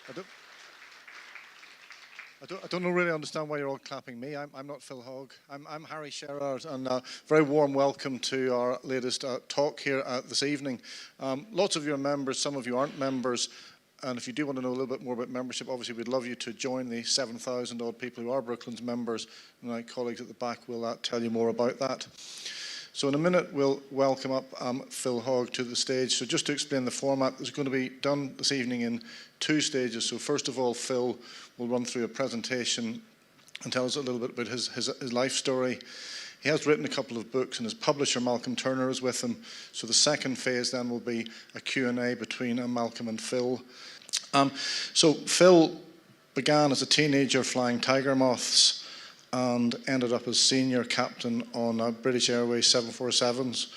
I don't really understand why you're all clapping me. I'm not Phil Hogg. I'm Harry Sherrard, and very warm welcome to our latest talk here this evening. Lots of you are members, some of you aren't members, and if you do want to know a little bit more about membership, obviously we'd love you to join the 7,000 odd people who are Brooklands members, and my colleagues at the back will tell you more about that. So in a minute, we'll welcome up Phil Hogg to the stage. So just to explain the format, it's going to be done this evening in two stages. So first of all, Phil will run through a presentation and tell us a little bit about his life story. He has written a couple of books, and his publisher, Malcolm Turner, is with him. So the second phase then will be a Q&A between Malcolm and Phil. So Phil began as a teenager flying Tiger Moths, and ended up as senior captain on British Airways 747s.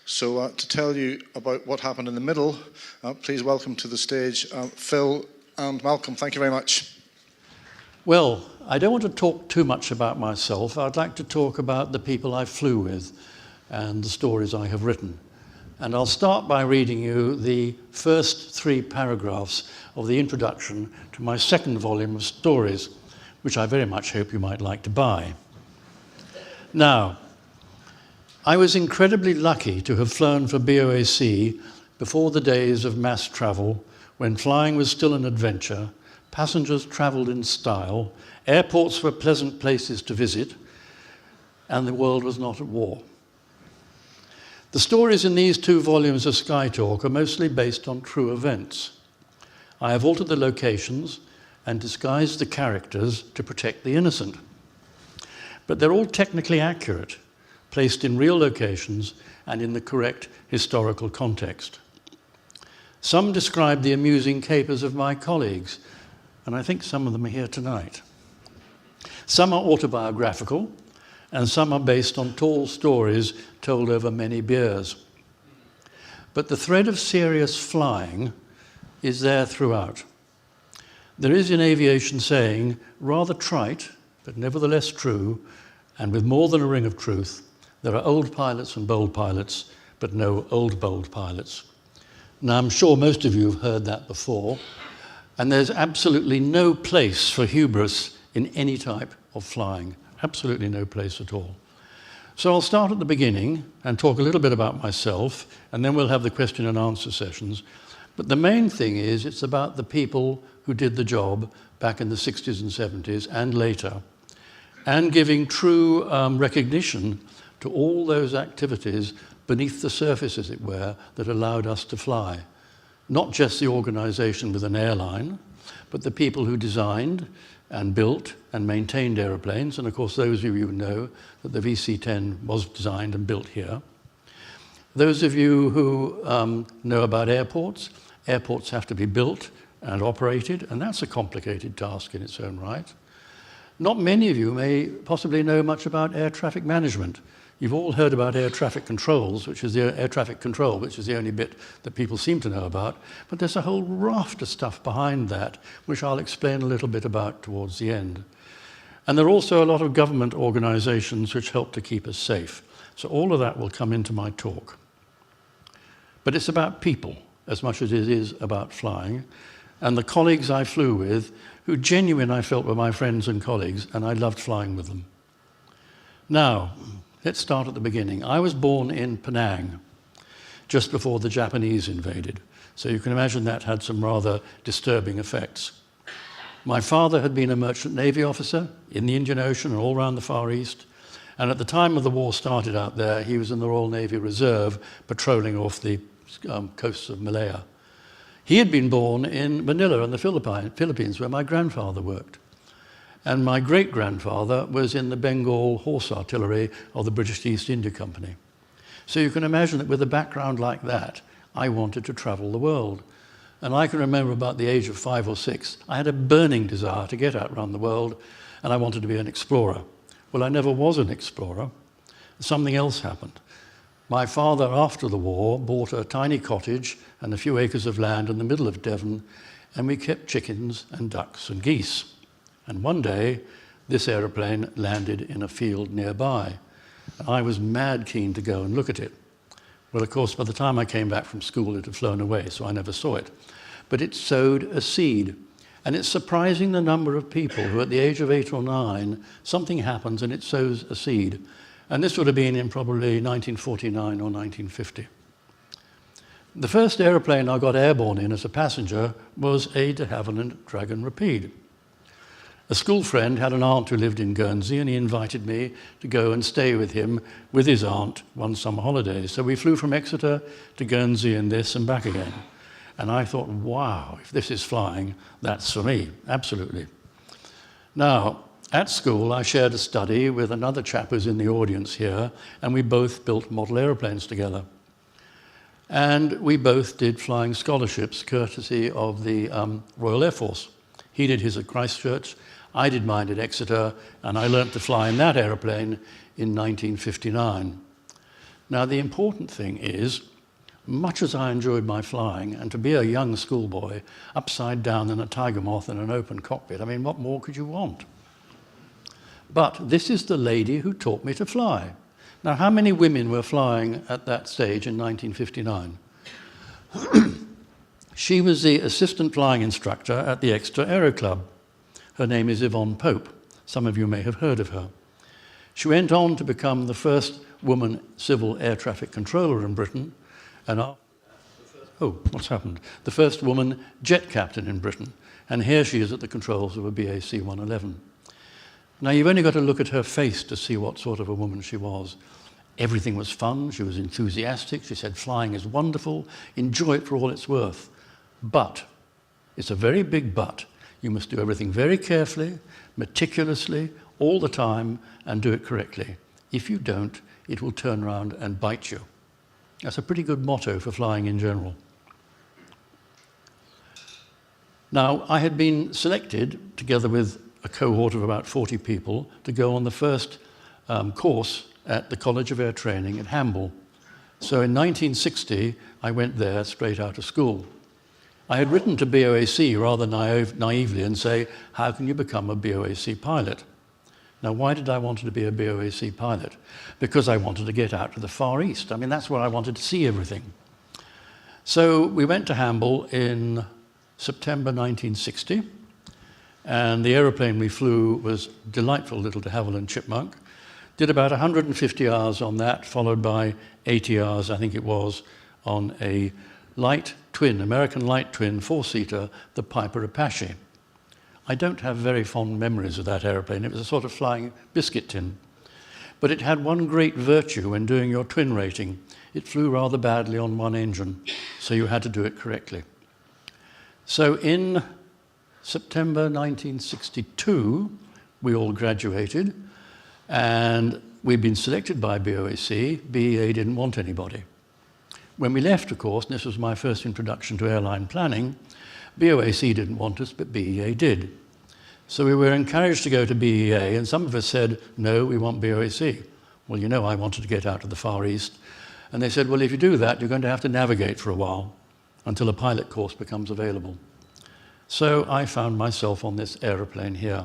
So to tell you about what happened in the middle, please welcome to the stage Phil and Malcolm. Thank you very much. Well, I don't want to talk too much about myself. I'd like to talk about the people I flew with and the stories I have written. And I'll start by reading you the first 3 paragraphs of the introduction to my second volume of stories, which I very much hope you might like to buy. Now, I was incredibly lucky to have flown for BOAC before the days of mass travel, when flying was still an adventure, passengers travelled in style, airports were pleasant places to visit, and the world was not at war. The stories in these 2 volumes of Sky Talk are mostly based on true events. I have altered the locations and disguised the characters to protect the innocent. But they're all technically accurate, placed in real locations and in the correct historical context. Some describe the amusing capers of my colleagues, and I think some of them are here tonight. Some are autobiographical, and some are based on tall stories told over many beers. But the thread of serious flying is there throughout. There is an aviation saying, rather trite, but nevertheless true, and with more than a ring of truth: there are old pilots and bold pilots, but no old bold pilots. Now, I'm sure most of you have heard that before, and there's absolutely no place for hubris in any type of flying. Absolutely no place at all. So I'll start at the beginning and talk a little bit about myself, and then we'll have the question and answer sessions. But the main thing is, it's about the people who did the job back in the 60s and 70s and later, and giving true recognition to all those activities beneath the surface, as it were, that allowed us to fly. Not just the organization with an airline, but the people who designed and built and maintained aeroplanes. And of course, those of you who know that the VC-10 was designed and built here. Those of you who know about airports, airports have to be built and operated, and that's a complicated task in its own right. Not many of you may possibly know much about air traffic management. You've all heard about air traffic controls, which is the air traffic control, which is the only bit that people seem to know about. But there's a whole raft of stuff behind that, which I'll explain a little bit about towards the end. And there are also a lot of government organizations which help to keep us safe. So all of that will come into my talk. But it's about people as much as it is about flying, and the colleagues I flew with, who genuinely I felt were my friends and colleagues, and I loved flying with them. Now, let's start at the beginning. I was born in Penang, just before the Japanese invaded, so you can imagine that had some rather disturbing effects. My father had been a merchant navy officer in the Indian Ocean and all around the Far East, and at the time of the war started out there, he was in the Royal Navy Reserve, patrolling off the coasts of Malaya. He had been born in Manila in the Philippines, where my grandfather worked. And my great-grandfather was in the Bengal Horse Artillery of the British East India Company. So you can imagine that with a background like that, I wanted to travel the world. And I can remember about the age of 5 or 6, I had a burning desire to get out around the world, and I wanted to be an explorer. Well, I never was an explorer. Something else happened. My father, after the war, bought a tiny cottage and a few acres of land in the middle of Devon, and we kept chickens and ducks and geese. And one day, this aeroplane landed in a field nearby. And I was mad keen to go and look at it. Well, of course, by the time I came back from school, it had flown away, so I never saw it. But it sowed a seed. And it's surprising the number of people who at the age of 8 or 9, something happens and it sows a seed. And this would have been in probably 1949 or 1950. The first aeroplane I got airborne in as a passenger was a de Havilland Dragon Rapide. A school friend had an aunt who lived in Guernsey, and he invited me to go and stay with him with his aunt one summer holiday. So we flew from Exeter to Guernsey in this and back again. And I thought, wow, if this is flying, that's for me, absolutely. Now, at school, I shared a study with another chap who's in the audience here, and we both built model aeroplanes together. And we both did flying scholarships, courtesy of the Royal Air Force. He did his at Christchurch, I did mine at Exeter, and I learnt to fly in that aeroplane in 1959. Now, the important thing is, much as I enjoyed my flying, and to be a young schoolboy upside down in a tiger moth in an open cockpit, I mean, what more could you want? But this is the lady who taught me to fly. Now, how many women were flying at that stage in 1959? She was the assistant flying instructor at the Exeter Aero Club. Her name is Yvonne Pope. Some of you may have heard of her. She went on to become the first woman civil air traffic controller in Britain, and what's happened? The first woman jet captain in Britain, and here she is at the controls of a BAC 111. Now, you've only got to look at her face to see what sort of a woman she was. Everything was fun, she was enthusiastic, she said flying is wonderful, enjoy it for all it's worth. But, it's a very big but, you must do everything very carefully, meticulously, all the time, and do it correctly. If you don't, it will turn around and bite you. That's a pretty good motto for flying in general. Now, I had been selected, together with a cohort of about 40 people, to go on the first course at the College of Air Training at Hamble. So in 1960, I went there straight out of school. I had written to BOAC rather naively and say, how can you become a BOAC pilot? Now, why did I want to be a BOAC pilot? Because I wanted to get out to the Far East. I mean, that's where I wanted to see everything. So we went to Hamble in September 1960, and the aeroplane we flew was delightful little de Havilland Chipmunk. Did about 150 hours on that, followed by 80 hours, I think it was, on a light twin, American light twin, four-seater, the Piper Apache. I don't have very fond memories of that aeroplane. It was a sort of flying biscuit tin. But it had one great virtue when doing your twin rating. It flew rather badly on one engine, so you had to do it correctly. So in September 1962, we all graduated, and we'd been selected by BOAC. BEA didn't want anybody. When we left, of course, and this was my first introduction to airline planning, BOAC didn't want us, but BEA did. So we were encouraged to go to BEA, and some of us said, no, we want BOAC. Well, you know, I wanted to get out to the Far East. And they said, well, if you do that, you're going to have to navigate for a while until a pilot course becomes available. So I found myself on this aeroplane here,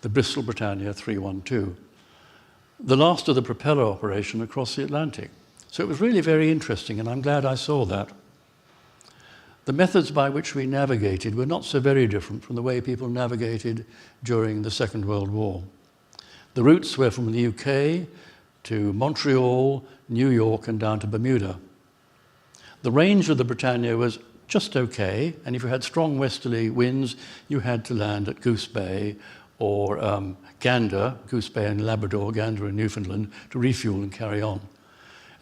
the Bristol Britannia 312, the last of the propeller operation across the Atlantic. So it was really very interesting, and I'm glad I saw that. The methods by which we navigated were not so very different from the way people navigated during the Second World War. The routes were from the UK to Montreal, New York, and down to Bermuda. The range of the Britannia was just okay, and if you had strong westerly winds, you had to land at Goose Bay or Gander, Goose Bay in Labrador, Gander in Newfoundland, to refuel and carry on.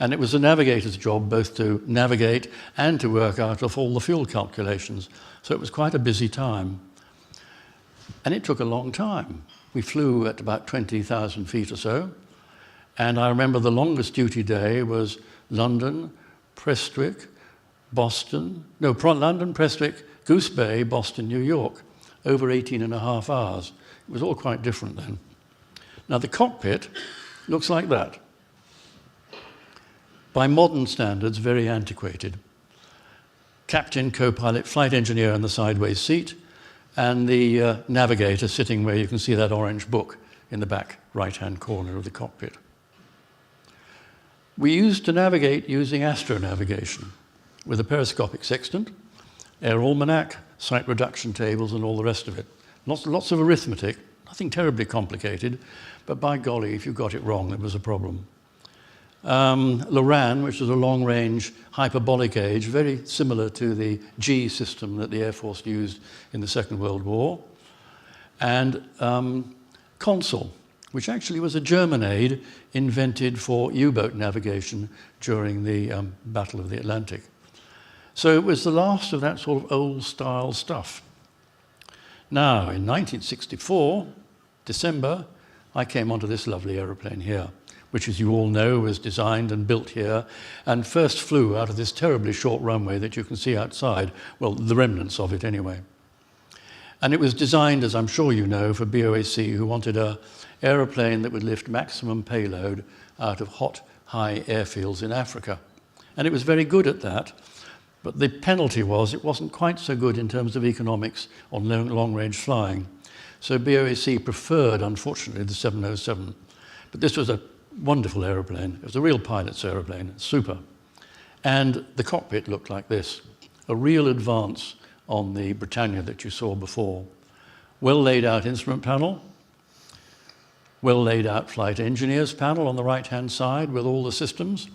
And it was the navigator's job both to navigate and to work out of all the fuel calculations. So it was quite a busy time. And it took a long time. We flew at about 20,000 feet or so. And I remember the longest duty day was London, Prestwick, London, Prestwick, Goose Bay, Boston, New York, over 18.5 hours. It was all quite different then. Now the cockpit looks like that. By modern standards, very antiquated. Captain, co-pilot, flight engineer in the sideways seat, and the navigator sitting where you can see that orange book in the back right-hand corner of the cockpit. We used to navigate using astronavigation with a periscopic sextant, Air almanac, site reduction tables, and all the rest of it. Lots of arithmetic, nothing terribly complicated, but by golly, if you got it wrong, it was a problem. Loran, which is a long-range hyperbolic gauge, very similar to the G system that the Air Force used in the Second World War. And Consul, which actually was a German aid invented for U-boat navigation during the Battle of the Atlantic. So it was the last of that sort of old-style stuff. Now, in 1964, December, I came onto this lovely aeroplane here, which, as you all know, was designed and built here and first flew out of this terribly short runway that you can see outside, well, the remnants of it anyway. And it was designed, as I'm sure you know, for BOAC, who wanted an aeroplane that would lift maximum payload out of hot, high airfields in Africa. And it was very good at that, but the penalty was it wasn't quite so good in terms of economics on long-range flying. So BOAC preferred, unfortunately, the 707. But this was a wonderful aeroplane. It was a real pilot's aeroplane, super. And the cockpit looked like this, a real advance on the Britannia that you saw before. Well laid out instrument panel, well laid out flight engineers panel on the right-hand side with all the systems.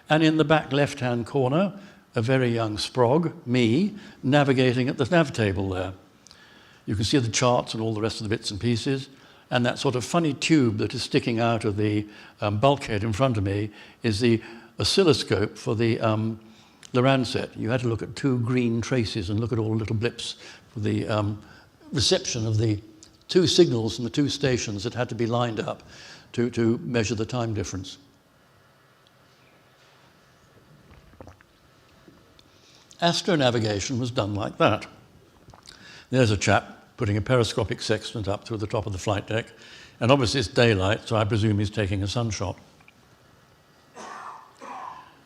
And in the back left-hand corner, a very young sprog, me, navigating at the nav table there. You can see the charts and all the rest of the bits and pieces. And that sort of funny tube that is sticking out of the bulkhead in front of me is the oscilloscope for the Loran set. You had to look at two green traces and look at all the little blips for the reception of the two signals from the two stations that had to be lined up to measure the time difference. Astronavigation was done like that. There's a chap putting a periscopic sextant up through the top of the flight deck. And obviously it's daylight, so I presume he's taking a sunshot.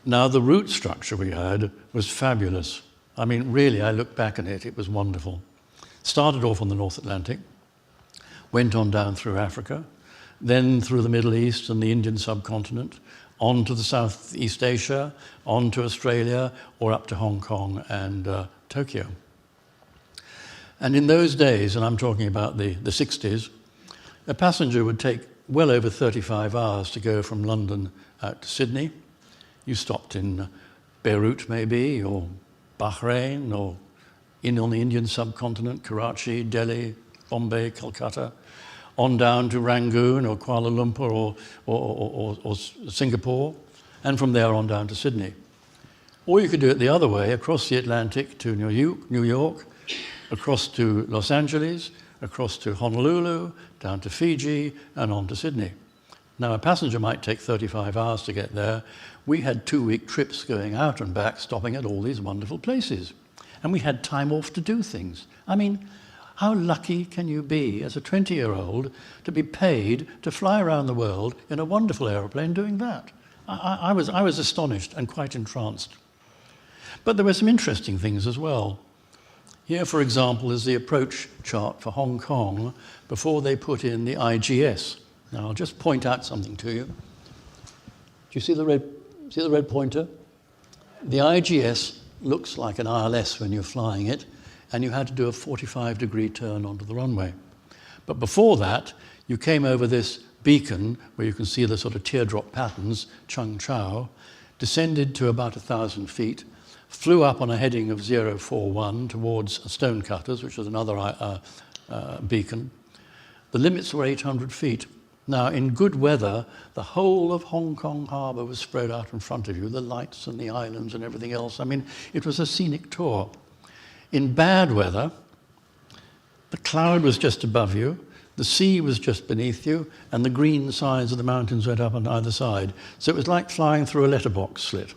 Now, the route structure we had was fabulous. I mean, really, I look back at it, it was wonderful. Started off on the North Atlantic, went on down through Africa, then through the Middle East and the Indian subcontinent, on to the Southeast Asia, on to Australia, or up to Hong Kong and Tokyo. And in those days, and I'm talking about the 60s, a passenger would take well over 35 hours to go from London out to Sydney. You stopped in Beirut, maybe, or Bahrain, or on the Indian subcontinent, Karachi, Delhi, Bombay, Calcutta, on down to Rangoon or Kuala Lumpur or Singapore, and from there on down to Sydney. Or you could do it the other way, across the Atlantic to New York, across to Los Angeles, across to Honolulu, down to Fiji, and on to Sydney. Now, a passenger might take 35 hours to get there. We had 2-week trips going out and back, stopping at all these wonderful places. And we had time off to do things. I mean, how lucky can you be as a 20-year-old to be paid to fly around the world in a wonderful aeroplane doing that? I was astonished and quite entranced. But there were some interesting things as well. Here, for example, is the approach chart for Hong Kong before they put in the IGS. Now, I'll just point out something to you. Do you see the red pointer? The IGS looks like an ILS when you're flying it, and you had to do a 45-degree turn onto the runway. But before that, you came over this beacon where you can see the sort of teardrop patterns, Chung Chau, descended to about 1,000 feet, flew up on a heading of 041 towards Stonecutters, which was another beacon. The limits were 800 feet. Now, in good weather, the whole of Hong Kong harbour was spread out in front of you, the lights and the islands and everything else. I mean, it was a scenic tour. In bad weather, the cloud was just above you, the sea was just beneath you, and the green sides of the mountains went up on either side. So it was like flying through a letterbox slit,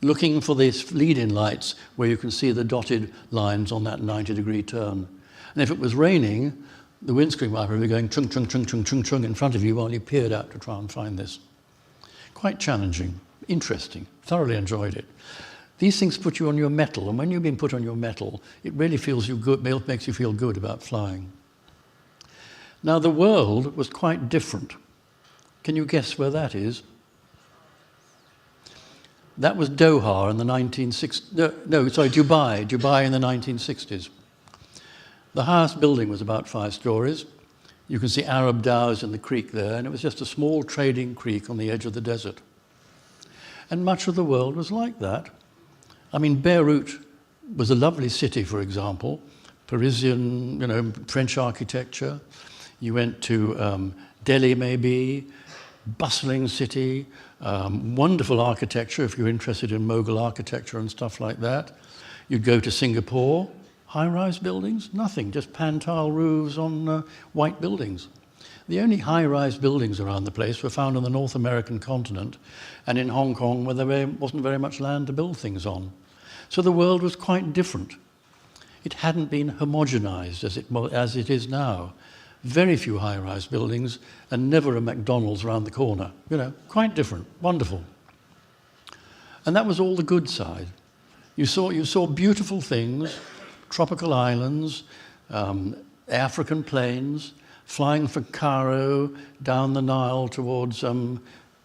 looking for these lead-in lights where you can see the dotted lines on that 90-degree turn. And if it was raining, the windscreen wiper would be going chung, chung, chung, chung, chung, chung in front of you while you peered out to try and find this. Quite challenging, interesting, thoroughly enjoyed it. These things put you on your mettle, and when you've been put on your mettle, it really feels you good, makes you feel good about flying. Now, the world was quite different. Can you guess where that is? That was Doha in the 1960s. Dubai in the 1960s. The highest building was about 5 stories. You can see Arab dhows in the creek there, and it was just a small trading creek on the edge of the desert. And much of the world was like that. I mean, Beirut was a lovely city, for example, Parisian, French architecture. You went to Delhi, maybe, bustling city, wonderful architecture if you're interested in Mughal architecture and stuff like that. You'd go to Singapore, high-rise buildings, nothing, just pan-tile roofs on white buildings. The only high-rise buildings around the place were found on the North American continent and in Hong Kong, where there wasn't very much land to build things on. So the world was quite different. It hadn't been homogenized as it is now. Very few high-rise buildings and never a McDonald's around the corner. Quite different, wonderful. And that was all the good side. You saw beautiful things, tropical islands, African plains, flying from Cairo down the Nile towards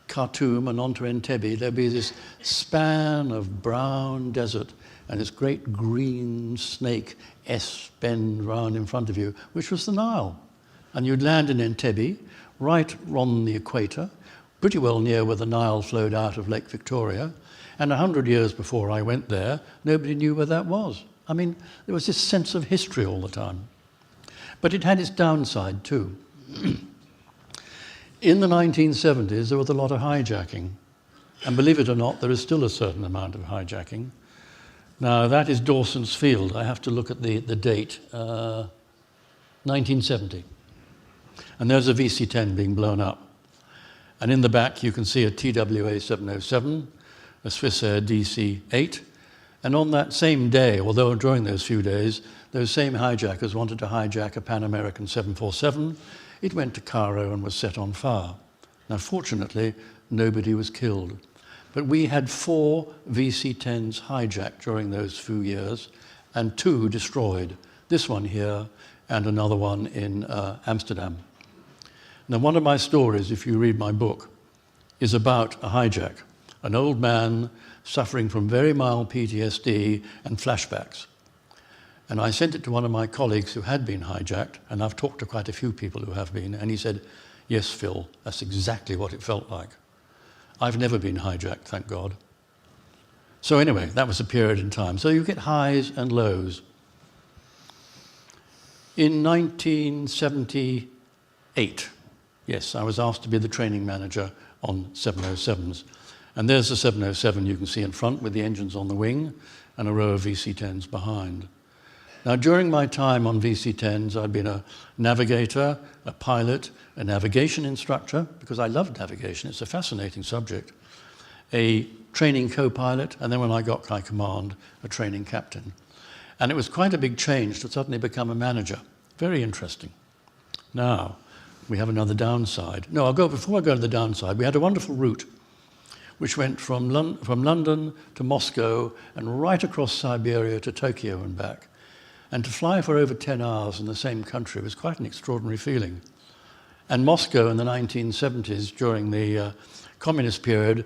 Khartoum and onto Entebbe. There'd be this span of brown desert and this great green snake S-bend round in front of you, which was the Nile. And you'd land in Entebbe, right on the equator, pretty well near where the Nile flowed out of Lake Victoria. And 100 years before I went there, nobody knew where that was. I mean, there was this sense of history all the time. But it had its downside too. In the 1970s, there was a lot of hijacking. And believe it or not, there is still a certain amount of hijacking. Now, that is Dawson's Field. I have to look at the date. 1970. And there's a VC-10 being blown up. And in the back, you can see a TWA 707, a Swissair DC-8. And on that same day, although during those few days, those same hijackers wanted to hijack a Pan American 747. It went to Cairo and was set on fire. Now, fortunately, nobody was killed. But we had 4 VC-10s hijacked during those few years and 2 destroyed. This one here and another one in Amsterdam. Now, one of my stories, if you read my book, is about a hijack. An old man suffering from very mild PTSD and flashbacks. And I sent it to one of my colleagues who had been hijacked, and I've talked to quite a few people who have been, and he said, "Yes, Phil, that's exactly what it felt like. I've never been hijacked, thank God." So anyway, that was a period in time. So you get highs and lows. In 1978, yes, I was asked to be the training manager on 707s. And there's the 707 you can see in front with the engines on the wing and a row of VC-10s behind. Now, during my time on VC-10s, I'd been a navigator, a pilot, a navigation instructor, because I loved navigation. It's a fascinating subject. A training co-pilot, and then when I got high command, a training captain. And it was quite a big change to suddenly become a manager. Very interesting. Now, we have another downside. No, before I go to the downside, we had a wonderful route which went from London to Moscow and right across Siberia to Tokyo and back. And to fly for over 10 hours in the same country was quite an extraordinary feeling. And Moscow in the 1970s, during the communist period,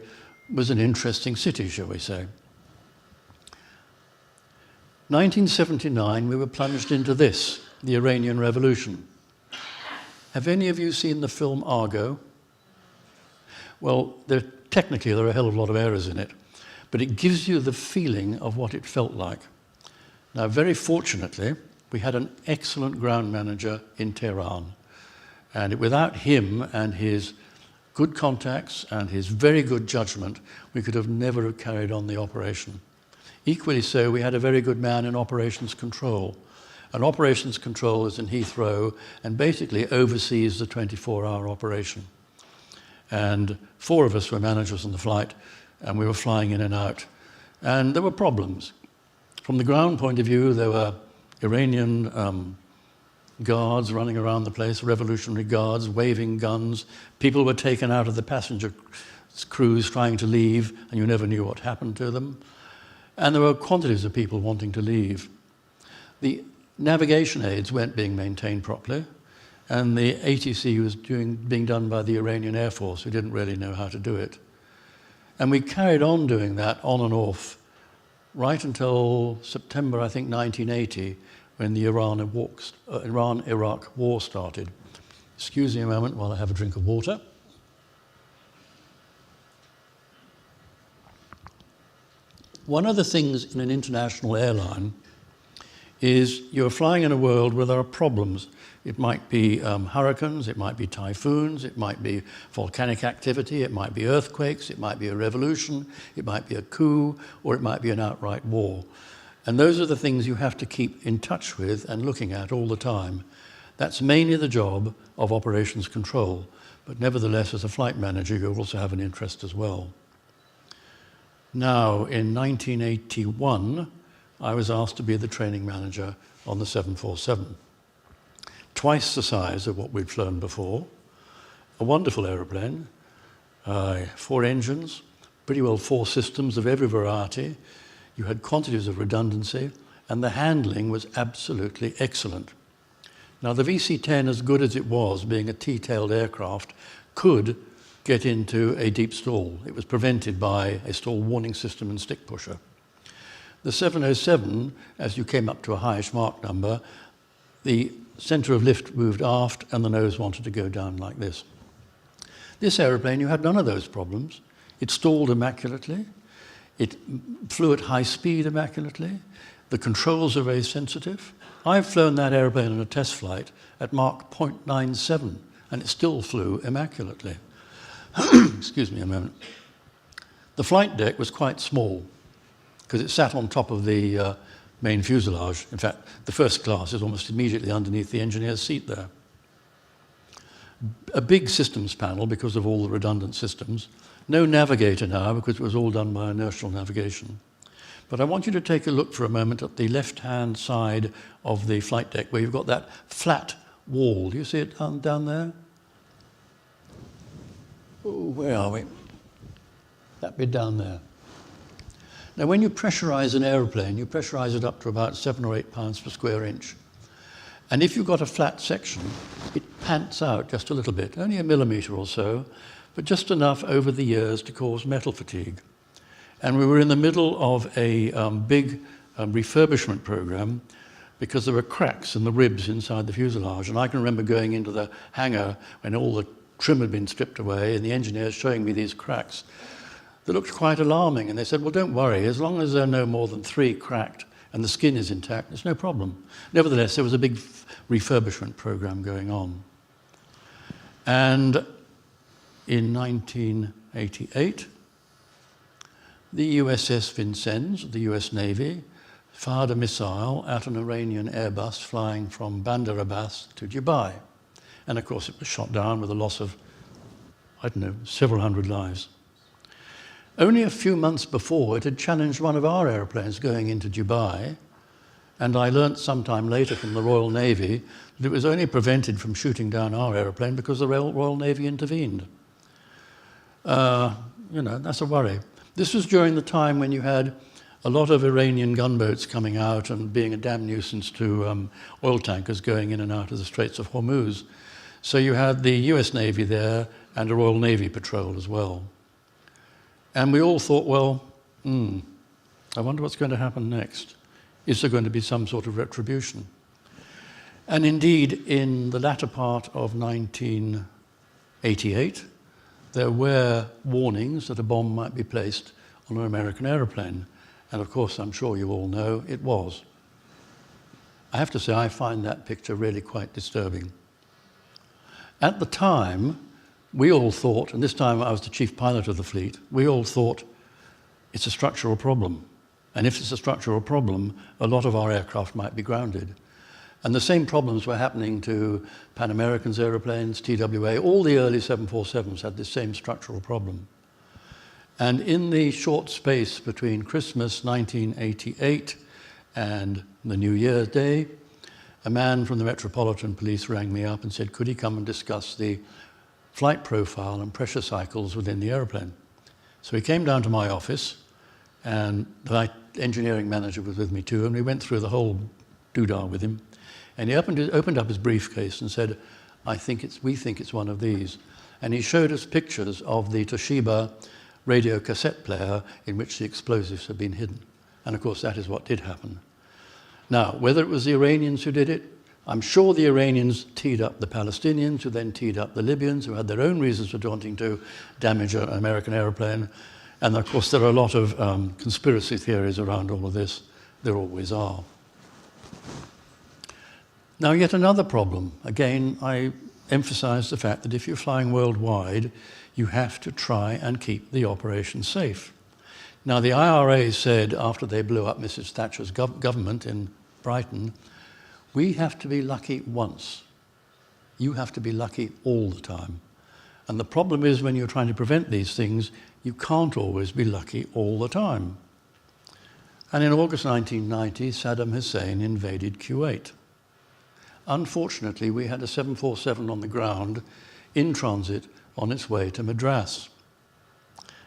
was an interesting city, shall we say. 1979, we were plunged into this, the Iranian Revolution. Have any of you seen the film Argo? Well, technically there are a hell of a lot of errors in it, but it gives you the feeling of what it felt like. Now, very fortunately, we had an excellent ground manager in Tehran, and without him and his good contacts and his very good judgment, we could have never carried on the operation. Equally so, we had a very good man in operations control. And operations control is in Heathrow and basically oversees the 24-hour operation. And 4 of us were managers on the flight, and we were flying in and out. And there were problems. From the ground point of view, there were Iranian guards running around the place, revolutionary guards, waving guns. People were taken out of the passenger crews trying to leave, and you never knew what happened to them. And there were quantities of people wanting to leave. The navigation aids weren't being maintained properly, and the ATC was being done by the Iranian Air Force, who didn't really know how to do it. And we carried on doing that on and off right until September, I think, 1980, when the Iran-Iraq war started. Excuse me a moment while I have a drink of water. One of the things in an international airline is you're flying in a world where there are problems. It might be hurricanes, it might be typhoons, it might be volcanic activity, it might be earthquakes, it might be a revolution, it might be a coup, or it might be an outright war. And those are the things you have to keep in touch with and looking at all the time. That's mainly the job of operations control, but nevertheless, as a flight manager, you also have an interest as well. Now, in 1981, I was asked to be the training manager on the 747. Twice the size of what we'd flown before. A wonderful aeroplane, 4 engines, pretty well 4 systems of every variety. You had quantities of redundancy, and the handling was absolutely excellent. Now, the VC-10, as good as it was, being a T-tailed aircraft, could get into a deep stall. It was prevented by a stall warning system and stick pusher. The 707, as you came up to a highish Mach number, the center of lift moved aft and the nose wanted to go down like this. This aeroplane, you had none of those problems. It stalled immaculately. It flew at high speed immaculately. The controls are very sensitive. I've flown that aeroplane on a test flight at Mach 0.97 and it still flew immaculately. Excuse me a moment. The flight deck was quite small because it sat on top of the main fuselage. In fact, the first class is almost immediately underneath the engineer's seat there. A big systems panel because of all the redundant systems. No navigator now because it was all done by inertial navigation. But I want you to take a look for a moment at the left-hand side of the flight deck where you've got that flat wall. Do you see it down there? Oh, where are we? That bit down there. Now, when you pressurize an aeroplane, you pressurize it up to about 7 or 8 pounds per square inch. And if you've got a flat section, it pants out just a little bit, only a millimeter or so, but just enough over the years to cause metal fatigue. And we were in the middle of a big refurbishment program because there were cracks in the ribs inside the fuselage. And I can remember going into the hangar when all the trim had been stripped away and the engineers showing me these cracks. They looked quite alarming, and they said, well, don't worry, as long as there are no more than 3 cracked and the skin is intact, there's no problem. Nevertheless, there was a big refurbishment program going on. And in 1988, the USS Vincennes, the US Navy, fired a missile at an Iranian Airbus flying from Bandar Abbas to Dubai. And of course, it was shot down with a loss of, I don't know, several hundred lives. Only a few months before, it had challenged one of our airplanes going into Dubai, and I learnt sometime later from the Royal Navy that it was only prevented from shooting down our airplane because the Royal Navy intervened. You know, that's a worry. This was during the time when you had a lot of Iranian gunboats coming out and being a damn nuisance to oil tankers going in and out of the Straits of Hormuz. So you had the US Navy there and a Royal Navy patrol as well. And we all thought, well, I wonder what's going to happen next. Is there going to be some sort of retribution? And indeed, in the latter part of 1988, there were warnings that a bomb might be placed on an American aeroplane. And of course, I'm sure you all know it was. I have to say, I find that picture really quite disturbing. At the time, we all thought, and this time I was the chief pilot of the fleet, we all thought it's a structural problem. And if it's a structural problem, a lot of our aircraft might be grounded. And the same problems were happening to Pan American's aeroplanes, TWA, all the early 747s had this same structural problem. And in the short space between Christmas 1988 and the New Year's Day, a man from the Metropolitan Police rang me up and said, could he come and discuss the flight profile and pressure cycles within the aeroplane? So he came down to my office, and the engineering manager was with me too, and we went through the whole doodah with him. And he opened up his briefcase and said, we think it's one of these. And he showed us pictures of the Toshiba radio cassette player in which the explosives had been hidden. And of course, that is what did happen. Now, whether it was the Iranians who did it, I'm sure the Iranians teed up the Palestinians, who then teed up the Libyans, who had their own reasons for wanting to damage an American aeroplane. And of course, there are a lot of conspiracy theories around all of this. There always are. Now, yet another problem. Again, I emphasize the fact that if you're flying worldwide, you have to try and keep the operation safe. Now, the IRA said, after they blew up Mrs. Thatcher's government in Brighton, we have to be lucky once. You have to be lucky all the time. And the problem is when you're trying to prevent these things, you can't always be lucky all the time. And in August 1990, Saddam Hussein invaded Kuwait. Unfortunately, we had a 747 on the ground in transit on its way to Madras.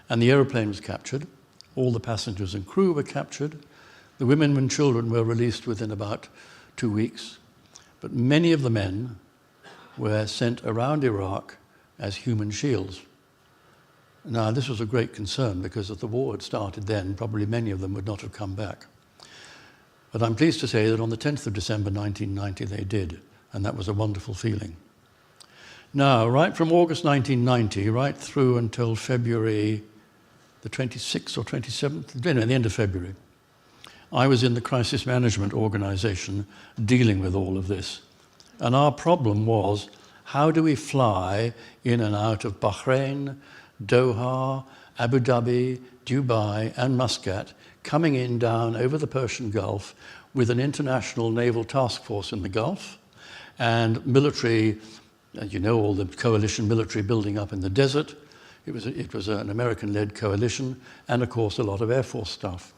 And the aeroplane was captured. All the passengers and crew were captured. The women and children were released within about 2 weeks. But many of the men were sent around Iraq as human shields. Now, this was a great concern because if the war had started then, probably many of them would not have come back. But I'm pleased to say that on the 10th of December 1990 they did, and that was a wonderful feeling. Now, right from August 1990, right through until February the 26th or 27th, the end of February, I was in the crisis management organization dealing with all of this. And our problem was, how do we fly in and out of Bahrain, Doha, Abu Dhabi, Dubai, and Muscat, coming in down over the Persian Gulf with an international naval task force in the Gulf and military, you know, all the coalition military building up in the desert. It was an American-led coalition, and of course a lot of Air Force stuff.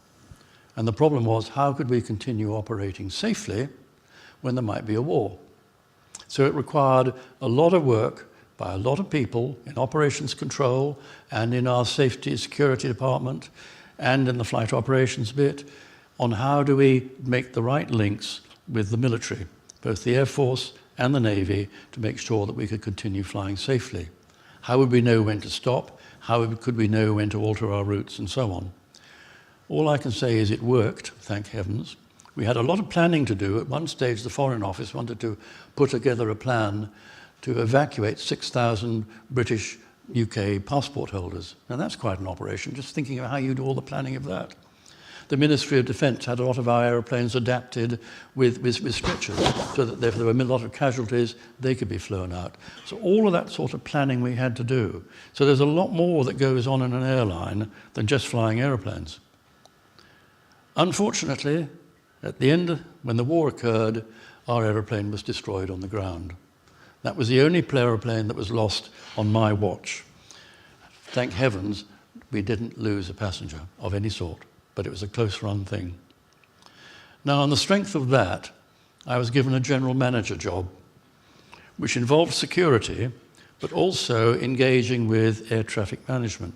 And the problem was, how could we continue operating safely when there might be a war? So it required a lot of work by a lot of people in operations control and in our safety security department and in the flight operations bit on how do we make the right links with the military, both the Air Force and the Navy, to make sure that we could continue flying safely. How would we know when to stop? How could we know when to alter our routes and so on? All I can say is it worked, thank heavens. We had a lot of planning to do. At one stage, the Foreign Office wanted to put together a plan to evacuate 6,000 British UK passport holders. Now that's quite an operation, just thinking of how you do all the planning of that. The Ministry of Defence had a lot of our aeroplanes adapted with stretchers, so that if there were a lot of casualties, they could be flown out. So all of that sort of planning we had to do. So there's a lot more that goes on in an airline than just flying aeroplanes. Unfortunately, at the end, when the war occurred, our aeroplane was destroyed on the ground. That was the only aeroplane that was lost on my watch. Thank heavens, we didn't lose a passenger of any sort, but it was a close-run thing. Now, on the strength of that, I was given a general manager job, which involved security, but also engaging with air traffic management.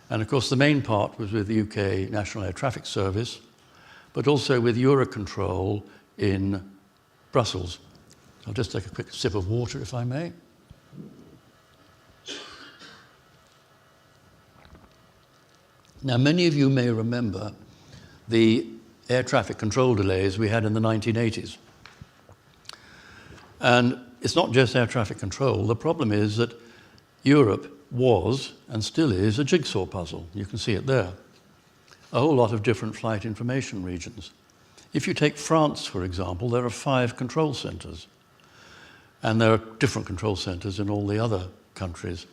And of course, the main part was with the UK National Air Traffic Service, but also with Eurocontrol in Brussels. I'll just take a quick sip of water, if I may. Now, many of you may remember the air traffic control delays we had in the 1980s. And it's not just air traffic control. The problem is that Europe was, and still is, a jigsaw puzzle. You can see it there. A whole lot of different flight information regions. If you take France, for example, there are 5 control centres. And there are different control centres in all the other countries.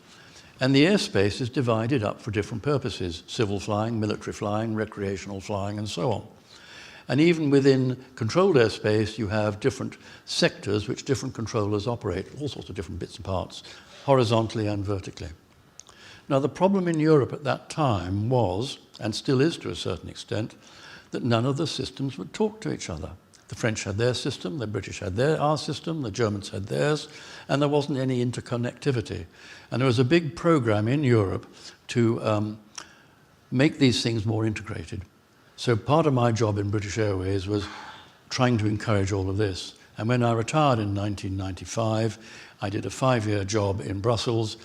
And the airspace is divided up for different purposes: civil flying, military flying, recreational flying, and so on. And even within controlled airspace, you have different sectors which different controllers operate, all sorts of different bits and parts, horizontally and vertically. Now, the problem in Europe at that time was, and still is to a certain extent, that none of the systems would talk to each other. The French had their system, the British had our system, the Germans had theirs, and there wasn't any interconnectivity. And there was a big program in Europe to make these things more integrated. So part of my job in British Airways was trying to encourage all of this. And when I retired in 1995, I did a 5-year job in Brussels,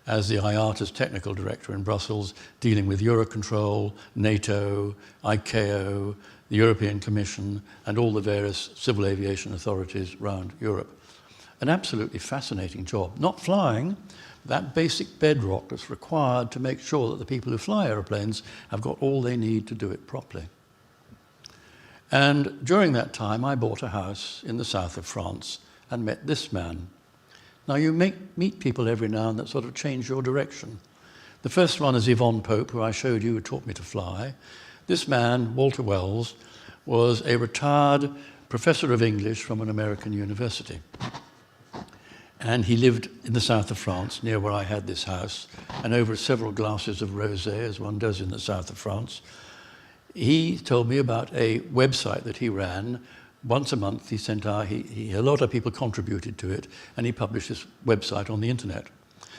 as the IATA's technical director in Brussels, dealing with Eurocontrol, NATO, ICAO, the European Commission, and all the various civil aviation authorities around Europe. An absolutely fascinating job. Not flying, that basic bedrock that's required to make sure that the people who fly aeroplanes have got all they need to do it properly. And during that time, I bought a house in the south of France and met this man. Now, you meet people every now and then that sort of change your direction. The first one is Yvonne Pope, who I showed you, who taught me to fly. This man, Walter Wells, was a retired professor of English from an American university. And he lived in the south of France, near where I had this house, and over several glasses of rosé, as one does in the south of France. He told me about a website that he ran. Once a month he sent out, a lot of people contributed to it, and he published this website on the internet.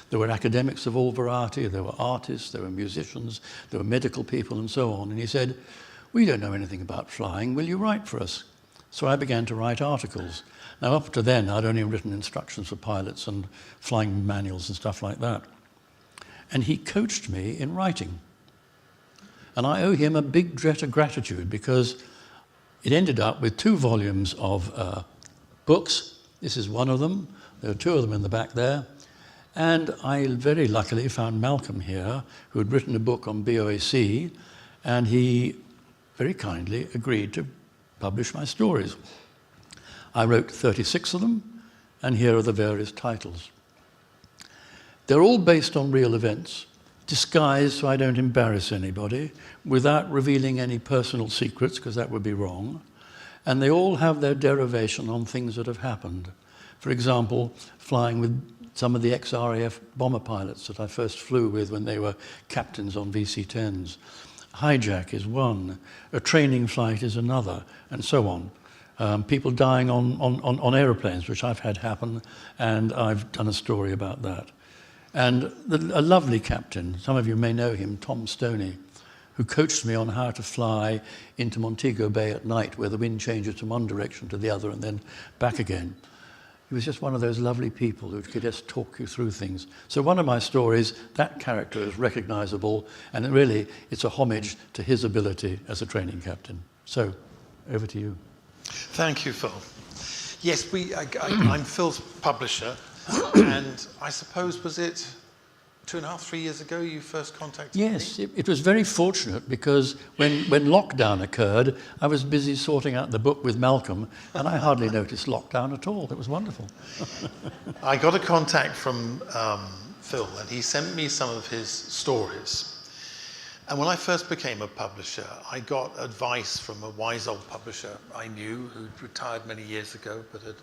There were academics of all variety, there were artists, there were musicians, there were medical people and so on. And he said, "We don't know anything about flying, will you write for us?" So I began to write articles. Now up to then I'd only written instructions for pilots and flying manuals and stuff like that. And he coached me in writing. And I owe him a big debt of gratitude, because it ended up with 2 volumes of books. This is one of them. There are 2 of them in the back there. And I very luckily found Malcolm here, who had written a book on BOAC, and he very kindly agreed to publish my stories. I wrote 36 of them, and here are the various titles. They're all based on real events, disguised so I don't embarrass anybody, without revealing any personal secrets, because that would be wrong. And they all have their derivation on things that have happened. For example, flying with some of the ex-RAF bomber pilots that I first flew with when they were captains on VC-10s. Hijack is one, a training flight is another, and so on. People dying on aeroplanes, which I've had happen, and I've done a story about that. And a lovely captain, some of you may know him, Tom Stoney, who coached me on how to fly into Montego Bay at night, where the wind changes from one direction to the other and then back again. He was just one of those lovely people who could just talk you through things. So one of my stories, that character is recognizable, and really it's a homage to his ability as a training captain. So, over to you. Thank you, Phil. Yes, I'm Phil's publisher, and I suppose, was it 2.5, 3 years ago you first contacted me? Yes, it was very fortunate, because when lockdown occurred, I was busy sorting out the book with Malcolm, and I hardly noticed lockdown at all. It was wonderful. I got a contact from Phil, and he sent me some of his stories. And when I first became a publisher, I got advice from a wise old publisher I knew, who'd retired many years ago, but had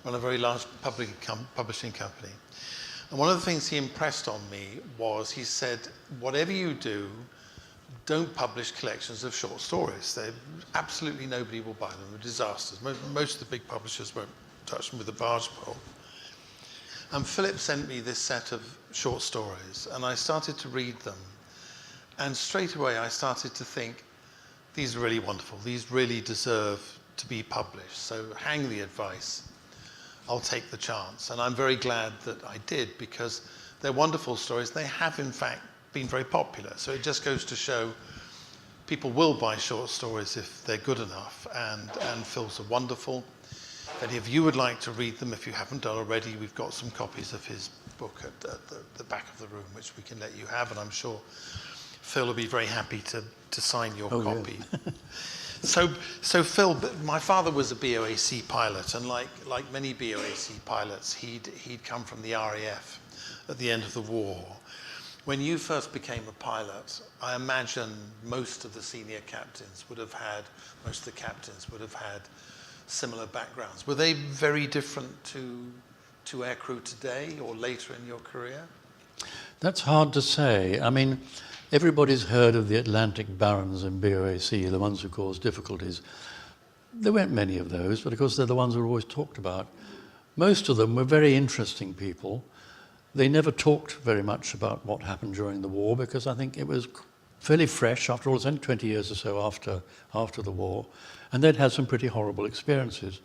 run a very large publishing company. And one of the things he impressed on me was, he said, whatever you do, don't publish collections of short stories. Absolutely nobody will buy them. They're disasters. Most of the big publishers won't touch them with a barge pole. And Philip sent me this set of short stories, and I started to read them. And straight away I started to think, these are really wonderful. These really deserve to be published. So hang the advice. I'll take the chance. And I'm very glad that I did, because they're wonderful stories. They have, in fact, been very popular. So it just goes to show people will buy short stories if they're good enough. And Phil's are wonderful. If any of you would like to read them, if you haven't done already, we've got some copies of his book at the back of the room, which we can let you have. And I'm sure Phil will be very happy to sign your copy. Yeah. So Phil, my father was a BOAC pilot, and like many BOAC pilots, he'd come from the RAF at the end of the war. When you first became a pilot, I imagine most of the senior captains would have had, most of the captains would have had similar backgrounds. Were they very different to aircrew today or later in your career? That's hard to say. I mean, everybody's heard of the Atlantic Barons in BOAC, the ones who cause difficulties. There weren't many of those, but of course they're the ones who are always talked about. Most of them were very interesting people. They never talked very much about what happened during the war, because I think it was fairly fresh. After all, it's only 20 years or so after the war, and they'd had some pretty horrible experiences.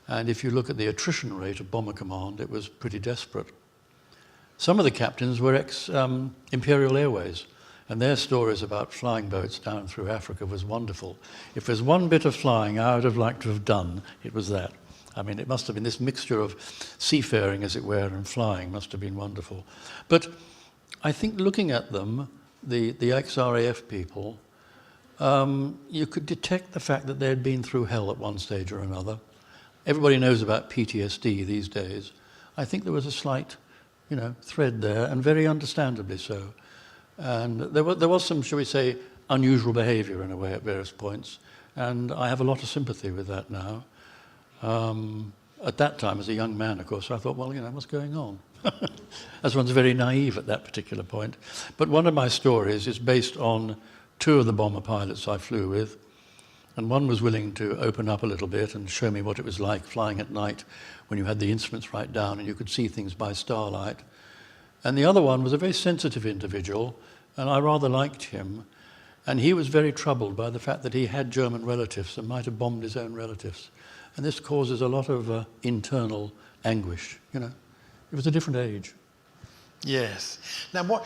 And if you look at the attrition rate of Bomber Command, it was pretty desperate. Some of the captains were ex-Imperial Airways, and their stories about flying boats down through Africa was wonderful. If there's one bit of flying I would have liked to have done, it was that. I mean, it must have been this mixture of seafaring, as it were, and flying must have been wonderful. But I think looking at them, the ex-RAF people, you could detect the fact that they had been through hell at one stage or another. Everybody knows about PTSD these days. I think there was a slight, thread there, and very understandably so. And there was some, shall we say, unusual behaviour in a way at various points, and I have a lot of sympathy with that now. At that time, as a young man, of course, I thought, well, what's going on? As one's very naive at that particular point. But one of my stories is based on two of the bomber pilots I flew with, and one was willing to open up a little bit and show me what it was like flying at night when you had the instruments right down and you could see things by starlight. And the other one was a very sensitive individual, and I rather liked him. And he was very troubled by the fact that he had German relatives and might have bombed his own relatives. And this causes a lot of internal anguish, It was a different age. Yes. Now,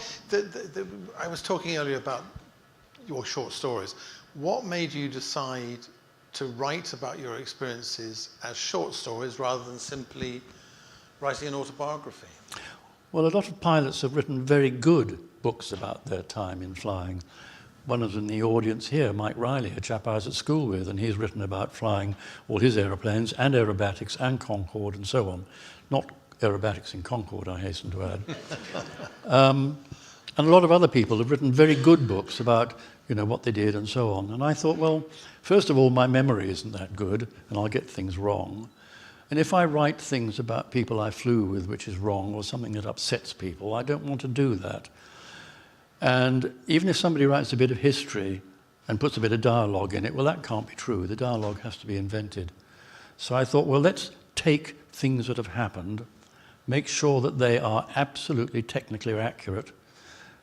I was talking earlier about your short stories. What made you decide to write about your experiences as short stories rather than simply writing an autobiography? Well, a lot of pilots have written very good books about their time in flying. One of them in the audience here, Mike Riley, a chap I was at school with, and he's written about flying all his aeroplanes and aerobatics and Concorde and so on. Not aerobatics in Concorde, I hasten to add. And a lot of other people have written very good books about, what they did and so on. And I thought, well, first of all, my memory isn't that good, and I'll get things wrong. And if I write things about people I flew with which is wrong or something that upsets people, I don't want to do that. And even if somebody writes a bit of history and puts a bit of dialogue in it, well, that can't be true. The dialogue has to be invented. So I thought, well, let's take things that have happened, make sure that they are absolutely technically accurate.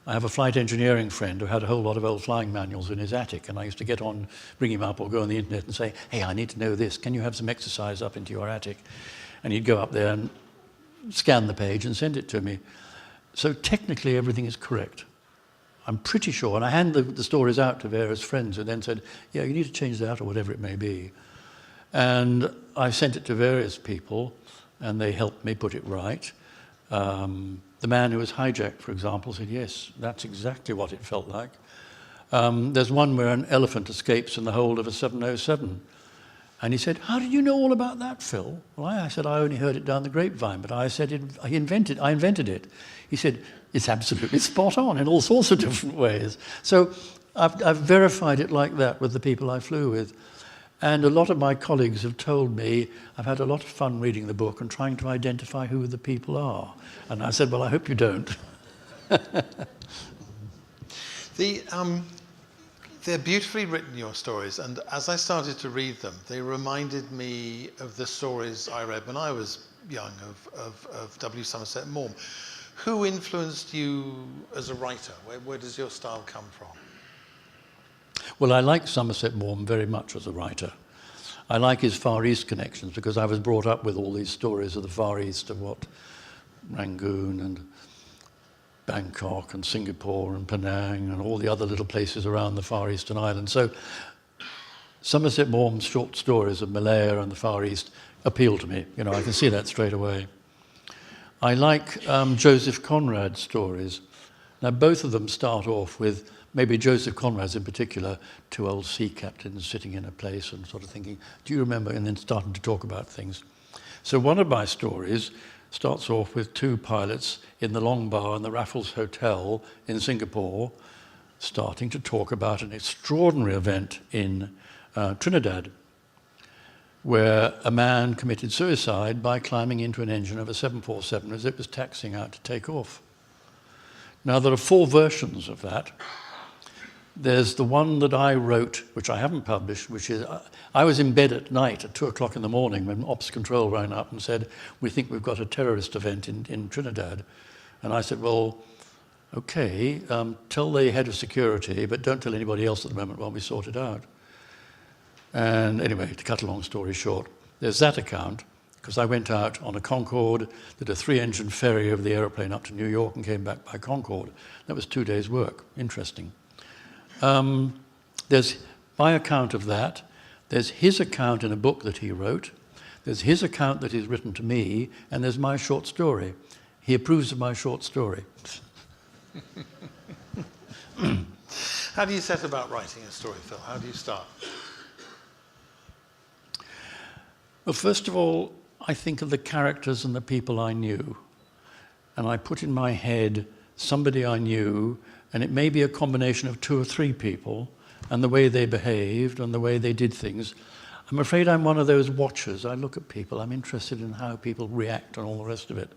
I have a flight engineering friend who had a whole lot of old flying manuals in his attic, and I used to get on, bring him up or go on the internet and say, hey, I need to know this. Can you have some exercise up into your attic? And he'd go up there and scan the page and send it to me. So technically everything is correct. I'm pretty sure, and I hand the stories out to various friends who then said, yeah, you need to change that or whatever it may be. And I sent it to various people, and they helped me put it right. The man who was hijacked, for example, said, yes, that's exactly what it felt like. There's one where an elephant escapes in the hold of a 707. And he said, how did you know all about that, Phil? Well, I said, I only heard it down the grapevine, but I said, I invented it. He said, it's absolutely spot on in all sorts of different ways. So I've verified it like that with the people I flew with. And a lot of my colleagues have told me I've had a lot of fun reading the book and trying to identify who the people are. And I said, well, I hope you don't. They're beautifully written, your stories, and as I started to read them, they reminded me of the stories I read when I was young of W. Somerset Maugham. Who influenced you as a writer? Where does your style come from? Well, I like Somerset Maugham very much as a writer. I like his Far East connections because I was brought up with all these stories of the Far East, of Rangoon and Bangkok and Singapore and Penang and all the other little places around the Far Eastern Islands. So Somerset Maugham's short stories of Malaya and the Far East appeal to me. I can see that straight away. I like Joseph Conrad's stories. Now, both of them start off with, maybe Joseph Conrad's in particular, two old sea captains sitting in a place and sort of thinking, do you remember? And then starting to talk about things. So one of my stories starts off with two pilots in the Long Bar in the Raffles Hotel in Singapore, starting to talk about an extraordinary event in Trinidad, where a man committed suicide by climbing into an engine of a 747 as it was taxiing out to take off. Now, there are 4 versions of that. There's the one that I wrote, which I haven't published, which is, I was in bed at night at 2 o'clock in the morning when Ops Control rang up and said, we think we've got a terrorist event in Trinidad. And I said, well, okay, tell the head of security, but don't tell anybody else at the moment while we sort it out. And anyway, to cut a long story short, there's that account, because I went out on a Concorde, did a 3-engine ferry over the aeroplane up to New York and came back by Concorde. That was 2 days' work. Interesting. There's my account of that. There's his account in a book that he wrote. There's his account that he's written to me, and there's my short story. He approves of my short story. How do you set about writing a story, Phil? How do you start? Well, first of all, I think of the characters and the people I knew. And I put in my head somebody I knew, and it may be a combination of 2 or 3 people, and the way they behaved and the way they did things. I'm afraid I'm one of those watchers. I look at people, I'm interested in how people react and all the rest of it.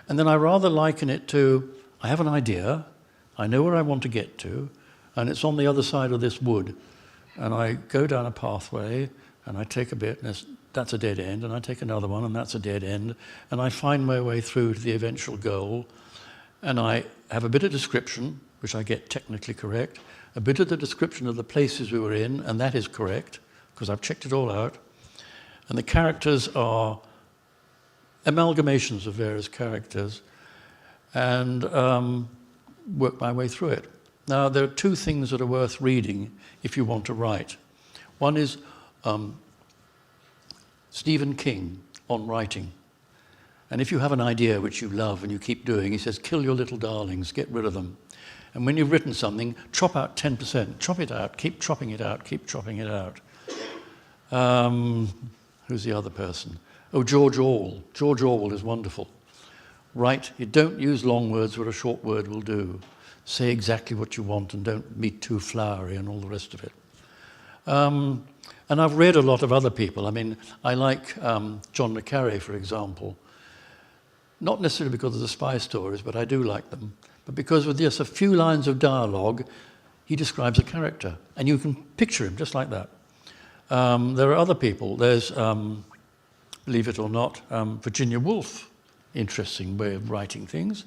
And then I rather liken it to, I have an idea, I know where I want to get to, and it's on the other side of this wood. And I go down a pathway, and I take a bit, and that's a dead end, and I take another one, and that's a dead end, and I find my way through to the eventual goal, and I have a bit of description, which I get technically correct, a bit of the description of the places we were in, and that is correct, because I've checked it all out, and the characters are amalgamations of various characters, and work my way through it. Now, there are 2 things that are worth reading if you want to write. One is Stephen King on writing. And if you have an idea which you love and you keep doing, he says, kill your little darlings, get rid of them. And when you've written something, chop out 10%, chop it out, keep chopping it out, keep chopping it out. Who's the other person? Oh, George Orwell. George Orwell is wonderful. Write, you don't use long words where a short word will do. Say exactly what you want and don't be too flowery and all the rest of it. And I've read a lot of other people. I mean, I like John le Carré, for example. Not necessarily because of the spy stories, but I do like them. But because with just a few lines of dialogue, he describes a character. And you can picture him just like that. There are other people. There's, believe it or not, Virginia Woolf. Interesting way of writing things.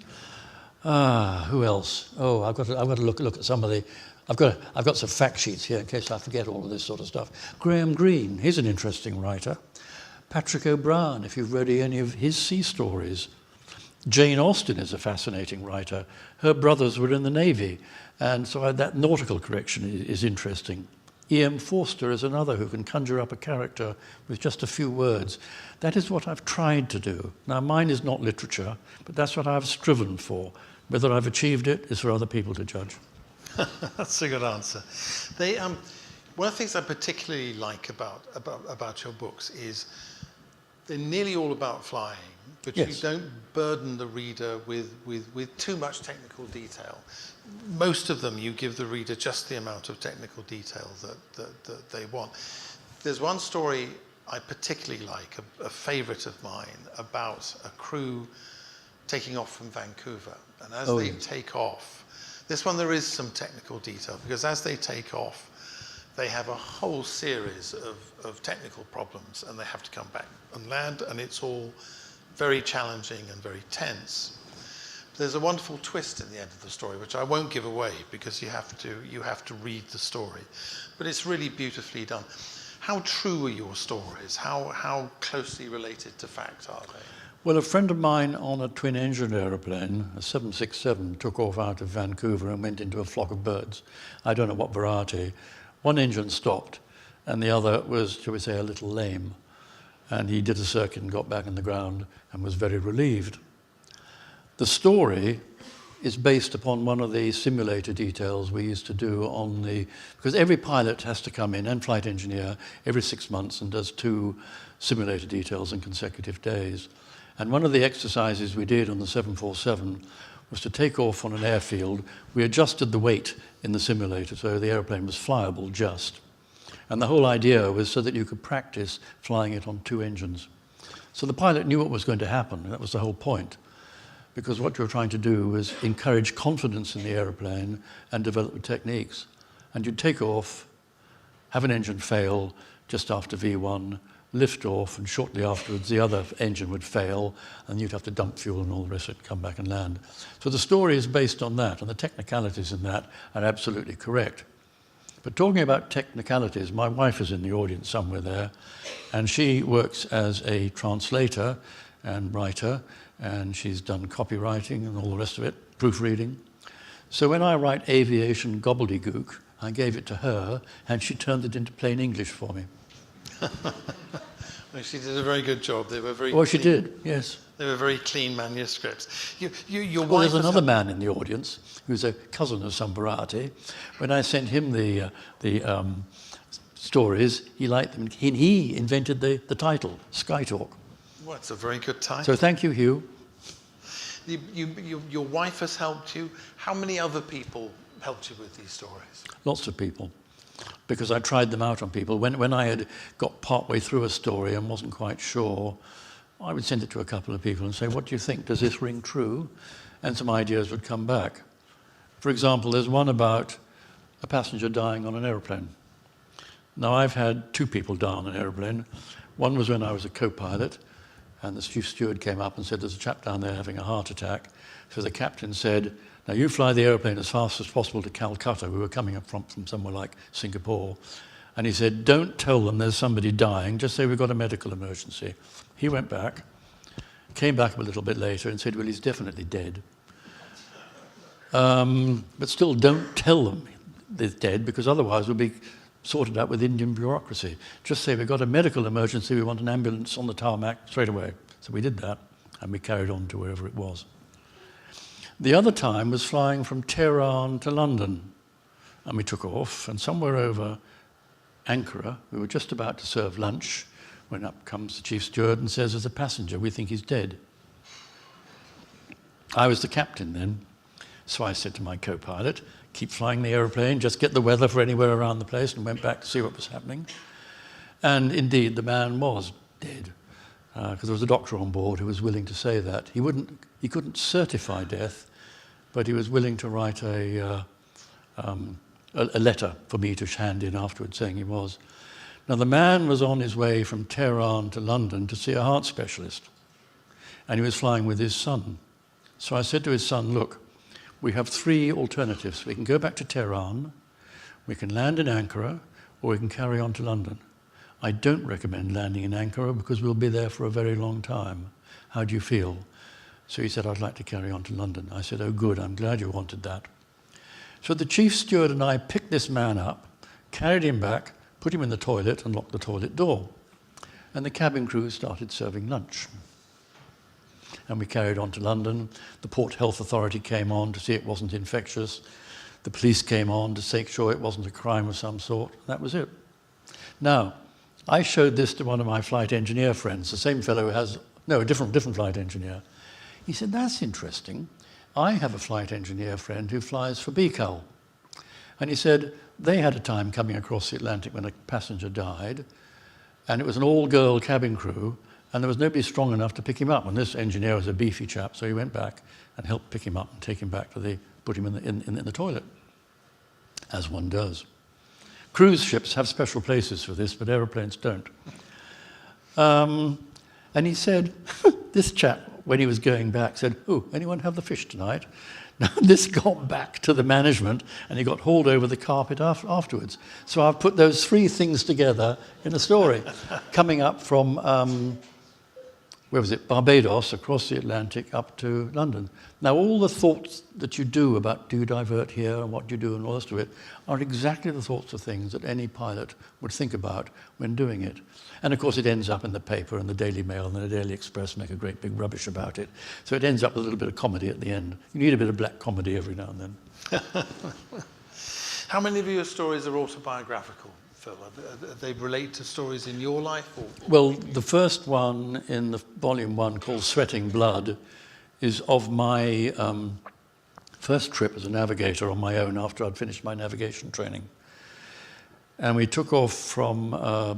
Who else? Oh, I've got to look at some of the. I've got some fact sheets here in case I forget all of this sort of stuff. Graham Greene, he's an interesting writer. Patrick O'Brien, if you've read any of his sea stories. Jane Austen is a fascinating writer. Her brothers were in the Navy, and so that nautical correction is interesting. E.M. Forster is another who can conjure up a character with just a few words. That is what I've tried to do. Now, mine is not literature, but that's what I've striven for. Whether I've achieved it is for other people to judge. That's a good answer. One of the things I particularly like about your books is they're nearly all about flying, but yes. You don't burden the reader with too much technical detail. Most of them, you give the reader just the amount of technical detail that they want. There's one story I particularly like, a favorite of mine, about a crew taking off from Vancouver. And as they take off, this one there is some technical detail, because as they take off, they have a whole series of technical problems, and they have to come back and land, and it's all very challenging and very tense. There's a wonderful twist in the end of the story, which I won't give away because you have to read the story. But it's really beautifully done. How true are your stories? How closely related to fact are they? Well, a friend of mine on a twin-engine aeroplane, a 767, took off out of Vancouver and went into a flock of birds. I don't know what variety. One engine stopped, and the other was, shall we say, a little lame. And he did a circuit and got back on the ground and was very relieved. The story is based upon one of the simulator details we used to do on the, because every pilot has to come in, and flight engineer, every 6 months and does 2 simulator details in consecutive days. And one of the exercises we did on the 747 was to take off on an airfield. We adjusted the weight in the simulator so the airplane was flyable just. And the whole idea was so that you could practice flying it on 2 engines. So the pilot knew what was going to happen. That was the whole point. Because what you're trying to do was encourage confidence in the airplane and develop the techniques. And you'd take off, have an engine fail just after V1, lift off, and shortly afterwards the other engine would fail, and you'd have to dump fuel and all the rest of it, come back and land. So the story is based on that, and the technicalities in that are absolutely correct. But talking about technicalities, my wife is in the audience somewhere there, and she works as a translator and writer, and she's done copywriting and all the rest of it, proofreading. So when I write aviation gobbledygook, I gave it to her, and she turned it into plain English for me. Well, she did a very good job. They were very Well, clean. she did, yes. They were very clean manuscripts. Your Well, wife there's has another man in the audience who's a cousin of some variety. When I sent him the stories, he liked them. He invented the title, Sky Talk. Well, it's a very good title. So thank you, Hugh. Your wife has helped you. How many other people helped you with these stories? Lots of people, because I tried them out on people. When I had got partway through a story and wasn't quite sure, I would send it to a couple of people and say, what do you think? Does this ring true? And some ideas would come back. For example, there's one about a passenger dying on an aeroplane. Now, I've had 2 people die on an aeroplane. One was when I was a co-pilot, and the chief steward came up and said, there's a chap down there having a heart attack. So the captain said, now you fly the aeroplane as fast as possible to Calcutta. We were coming up from somewhere like Singapore. And he said, don't tell them there's somebody dying, just say we've got a medical emergency. He went back, came back a little bit later and said, well, he's definitely dead. But still don't tell them they're dead, because otherwise we'll be sorted out with Indian bureaucracy. Just say we've got a medical emergency, we want an ambulance on the tarmac straight away. So we did that, and we carried on to wherever it was. The other time was flying from Tehran to London, and we took off, and somewhere over Ankara, we were just about to serve lunch, when up comes the chief steward and says, there's a passenger, we think he's dead. I was the captain then, so I said to my co-pilot, keep flying the aeroplane, just get the weather for anywhere around the place, and went back to see what was happening. And indeed, the man was dead, because there was a doctor on board who was willing to say that. He couldn't certify death, but he was willing to write a letter for me to hand in afterwards saying he was. Now, the man was on his way from Tehran to London to see a heart specialist, and he was flying with his son. So I said to his son, look, we have 3 alternatives. We can go back to Tehran, we can land in Ankara, or we can carry on to London. I don't recommend landing in Ankara because we'll be there for a very long time. How do you feel? So he said, I'd like to carry on to London. I said, oh, good, I'm glad you wanted that. So the chief steward and I picked this man up, carried him back, put him in the toilet and locked the toilet door. And the cabin crew started serving lunch. And we carried on to London. The Port Health Authority came on to see it wasn't infectious. The police came on to make sure it wasn't a crime of some sort. That was it. Now, I showed this to one of my flight engineer friends, the same fellow who has, no, a different flight engineer. He said, that's interesting. I have a flight engineer friend who flies for BOAC. And he said, they had a time coming across the Atlantic when a passenger died, and it was an all-girl cabin crew, and there was nobody strong enough to pick him up. And this engineer was a beefy chap, so he went back and helped pick him up and take him back to put him in the toilet, as one does. Cruise ships have special places for this, but aeroplanes don't. And he said, this chap, when he was going back, said, oh, anyone have the fish tonight? Now, this got back to the management, and he got hauled over the carpet afterwards. So I've put those 3 things together in a story, coming up from, where was it, Barbados, across the Atlantic, up to London. Now, all the thoughts that you do about do you divert here and what do you do and all the rest of it are exactly the sorts of things that any pilot would think about when doing it. And of course, it ends up in the paper, and the Daily Mail and the Daily Express make a great big rubbish about it. So it ends up with a little bit of comedy at the end. You need a bit of black comedy every now and then. How many of your stories are autobiographical, Phil? They relate to stories in your life? Or? Well, the first one in the volume 1, called Sweating Blood, is of my first trip as a navigator on my own after I'd finished my navigation training. And we took off from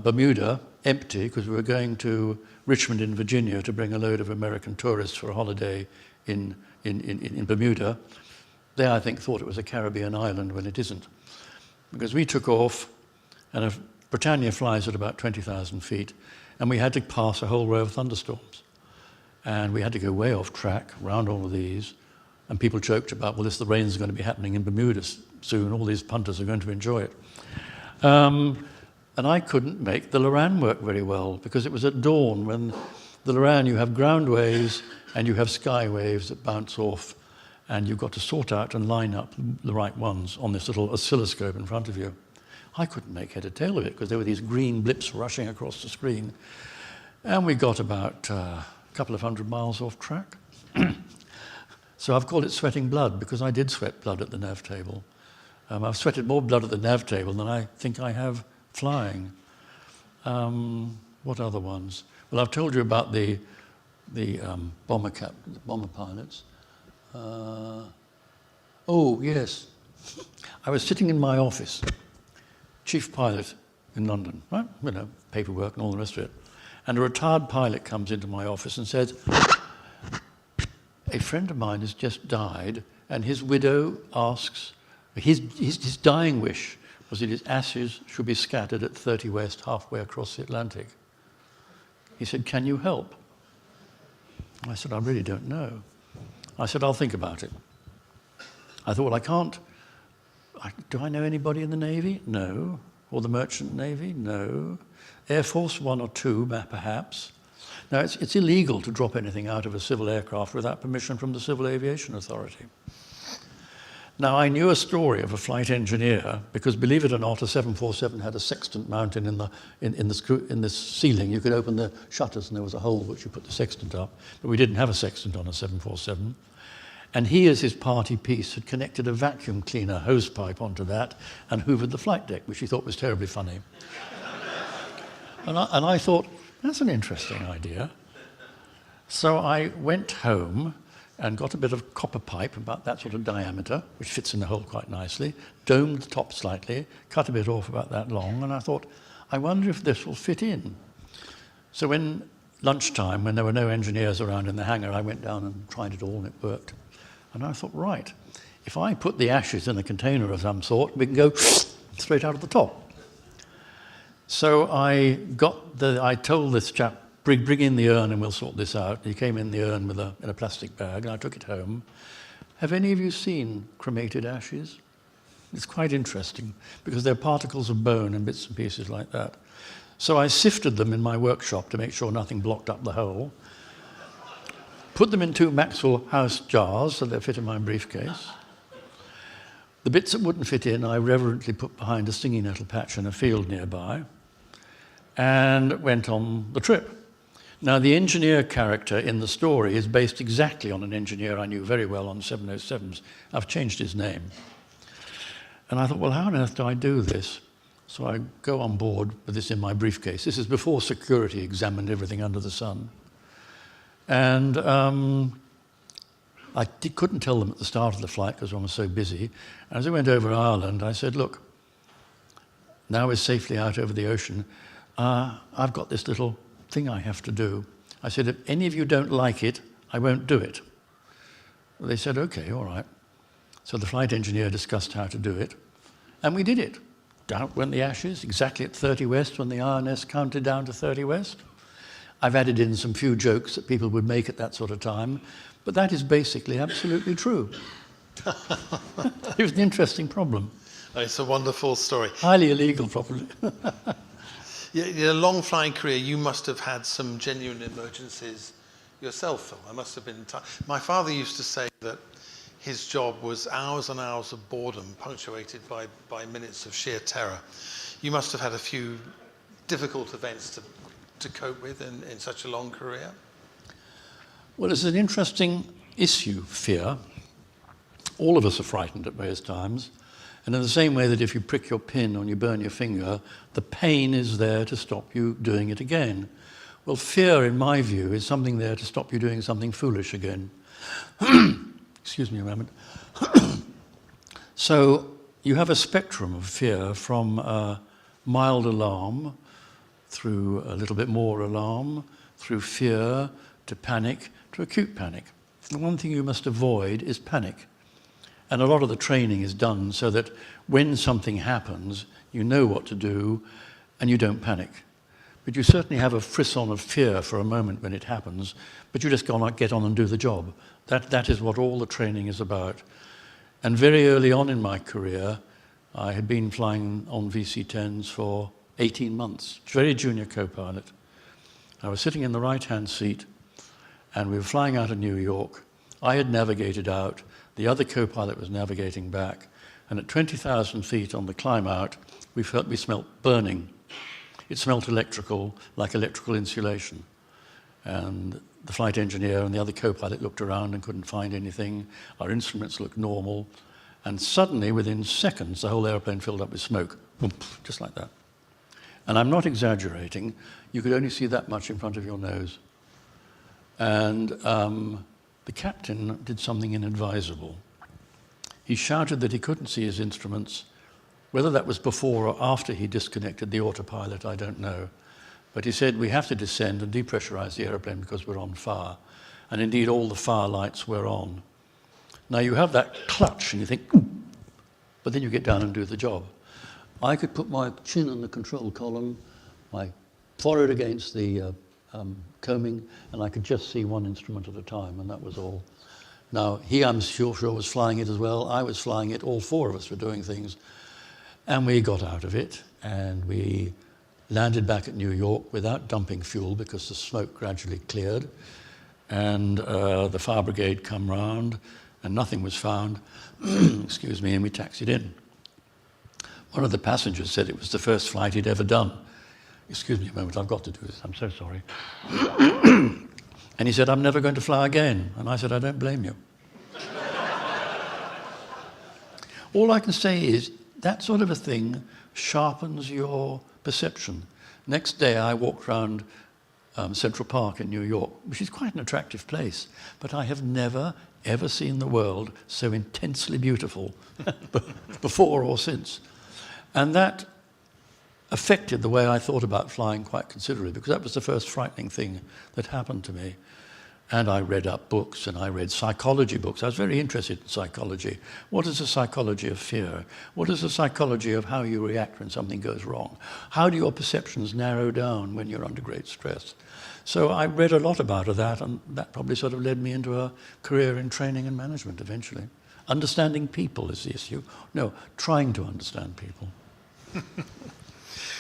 Bermuda, empty, because we were going to Richmond in Virginia to bring a load of American tourists for a holiday in Bermuda. They, I think, thought it was a Caribbean island when it isn't. Because we took off, and Britannia flies at about 20,000 feet, and we had to pass a whole row of thunderstorms. And we had to go way off track, around all of these, and people joked about, well, the rain's going to be happening in Bermuda soon all these punters are going to enjoy it. And I couldn't make the Loran work very well because it was at dawn when the Loran you have ground waves and you have sky waves that bounce off, and you've got to sort out and line up the right ones on this little oscilloscope in front of you. I couldn't make head or tail of it because there were these green blips rushing across the screen. And we got about a couple of 100 miles off track. So I've called it sweating blood because I did sweat blood at the nav table. I've sweated more blood at the nav table than I think I have flying. What other ones? Well, I've told you about the bomber pilots. Oh, yes. I was sitting in my office, chief pilot in London, right? You know, paperwork and all the rest of it. And a retired pilot comes into my office and says, a friend of mine has just died, and his widow asks, his dying wish was that his ashes should be scattered at 30 West, halfway across the Atlantic. He said, can you help? I said, I really don't know. I said, I'll think about it. I thought, well, I can't. Do I know anybody in the Navy? No. Or the Merchant Navy? No. Air Force, one or two, perhaps. Now, it's illegal to drop anything out of a civil aircraft without permission from the Civil Aviation Authority. Now, I knew a story of a flight engineer because, believe it or not, a 747 had a sextant mounted in the ceiling. You could open the shutters and there was a hole which you put the sextant up. But we didn't have a sextant on a 747. And he, as his party piece, had connected a vacuum cleaner hose pipe onto that and hoovered the flight deck, which he thought was terribly funny. And I thought, that's an interesting idea. So I went home and got a bit of copper pipe about that sort of diameter, which fits in the hole quite nicely, domed the top slightly, cut a bit off about that long, and I thought, I wonder if this will fit in. So when lunchtime, when there were no engineers around in the hangar, I went down and tried it all, and it worked. And I thought, right, if I put the ashes in a container of some sort, we can go straight out of the top. So I told this chap, bring in the urn and we'll sort this out. He came in the urn in a plastic bag, and I took it home. Have any of you seen cremated ashes? It's quite interesting because they're particles of bone and bits and pieces like that. So I sifted them in my workshop to make sure nothing blocked up the hole. Put them in 2 Maxwell House jars so they fit in my briefcase. The bits that wouldn't fit in, I reverently put behind a stinging nettle patch in a field nearby and went on the trip. Now, the engineer character in the story is based exactly on an engineer I knew very well on 707s. I've changed his name. And I thought, well, how on earth do I do this? So I go on board with this in my briefcase. This is before security examined everything under the sun. And I couldn't tell them at the start of the flight because I was so busy. And as I went over Ireland, I said, look, now we're safely out over the ocean. I've got this little thing I have to do. I said, if any of you don't like it, I won't do it. They said, okay, all right. So the flight engineer discussed how to do it, and we did it. Down went the ashes, exactly at 30 West when the INS counted down to 30 West. I've added in some few jokes that people would make at that sort of time, but that is basically absolutely true. It was an interesting problem. It's a wonderful story. Highly illegal, probably. Your long flying career, you must have had some genuine emergencies yourself, Phil. I must have been. My father used to say that his job was hours and hours of boredom, punctuated by minutes of sheer terror. You must have had a few difficult events to cope with in such a long career. Well, it's an interesting issue, fear. All of us are frightened at various times. And in the same way that if you prick your pin or you burn your finger, the pain is there to stop you doing it again. Well, fear, in my view, is something there to stop you doing something foolish again. Excuse me a moment. So you have a spectrum of fear from mild alarm through a little bit more alarm, through fear to panic to acute panic. The one thing you must avoid is panic. And a lot of the training is done so that when something happens, you know what to do and you don't panic. But you certainly have a frisson of fear for a moment when it happens, but you just get on and do the job. That is what all the training is about. And very early on in my career, I had been flying on VC-10s for 18 months, very junior co-pilot. I was sitting in the right-hand seat, and we were flying out of New York. I had navigated out, the other co-pilot was navigating back, and at 20,000 feet on the climb out, we smelt burning. It smelt electrical, like electrical insulation. And the flight engineer and the other co-pilot looked around and couldn't find anything. Our instruments looked normal. And suddenly, within seconds, the whole airplane filled up with smoke, boom, just like that. And I'm not exaggerating. You could only see that much in front of your nose. And the captain did something inadvisable. He shouted that he couldn't see his instruments. Whether that was before or after he disconnected the autopilot, I don't know. But he said, we have to descend and depressurize the airplane because we're on fire. And indeed, all the fire lights were on. Now, you have that clutch, and you think, ooh, but then you get down and do the job. I could put my chin on the control column, my forehead against the combing, and I could just see one instrument at a time, and that was all. Now, he, I'm sure, was flying it as well. I was flying it. All four of us were doing things. And we got out of it, and we landed back at New York without dumping fuel because the smoke gradually cleared. And the fire brigade come round, and nothing was found, excuse me, and we taxied in. One of the passengers said it was the first flight he'd ever done. Excuse me a moment, I've got to do this, I'm so sorry. And he said, I'm never going to fly again. And I said, I don't blame you. All I can say is, that sort of a thing sharpens your perception. Next day, I walked around Central Park in New York, which is quite an attractive place, but I have never, ever seen the world so intensely beautiful before or since. And that affected the way I thought about flying quite considerably, because that was the first frightening thing that happened to me. And I read up books, and I read psychology books. I was very interested in psychology. What is the psychology of fear? What is the psychology of how you react when something goes wrong? How do your perceptions narrow down when you're under great stress? So I read a lot about that, and that probably sort of led me into a career in training and management eventually. Understanding people is the issue. No, trying to understand people.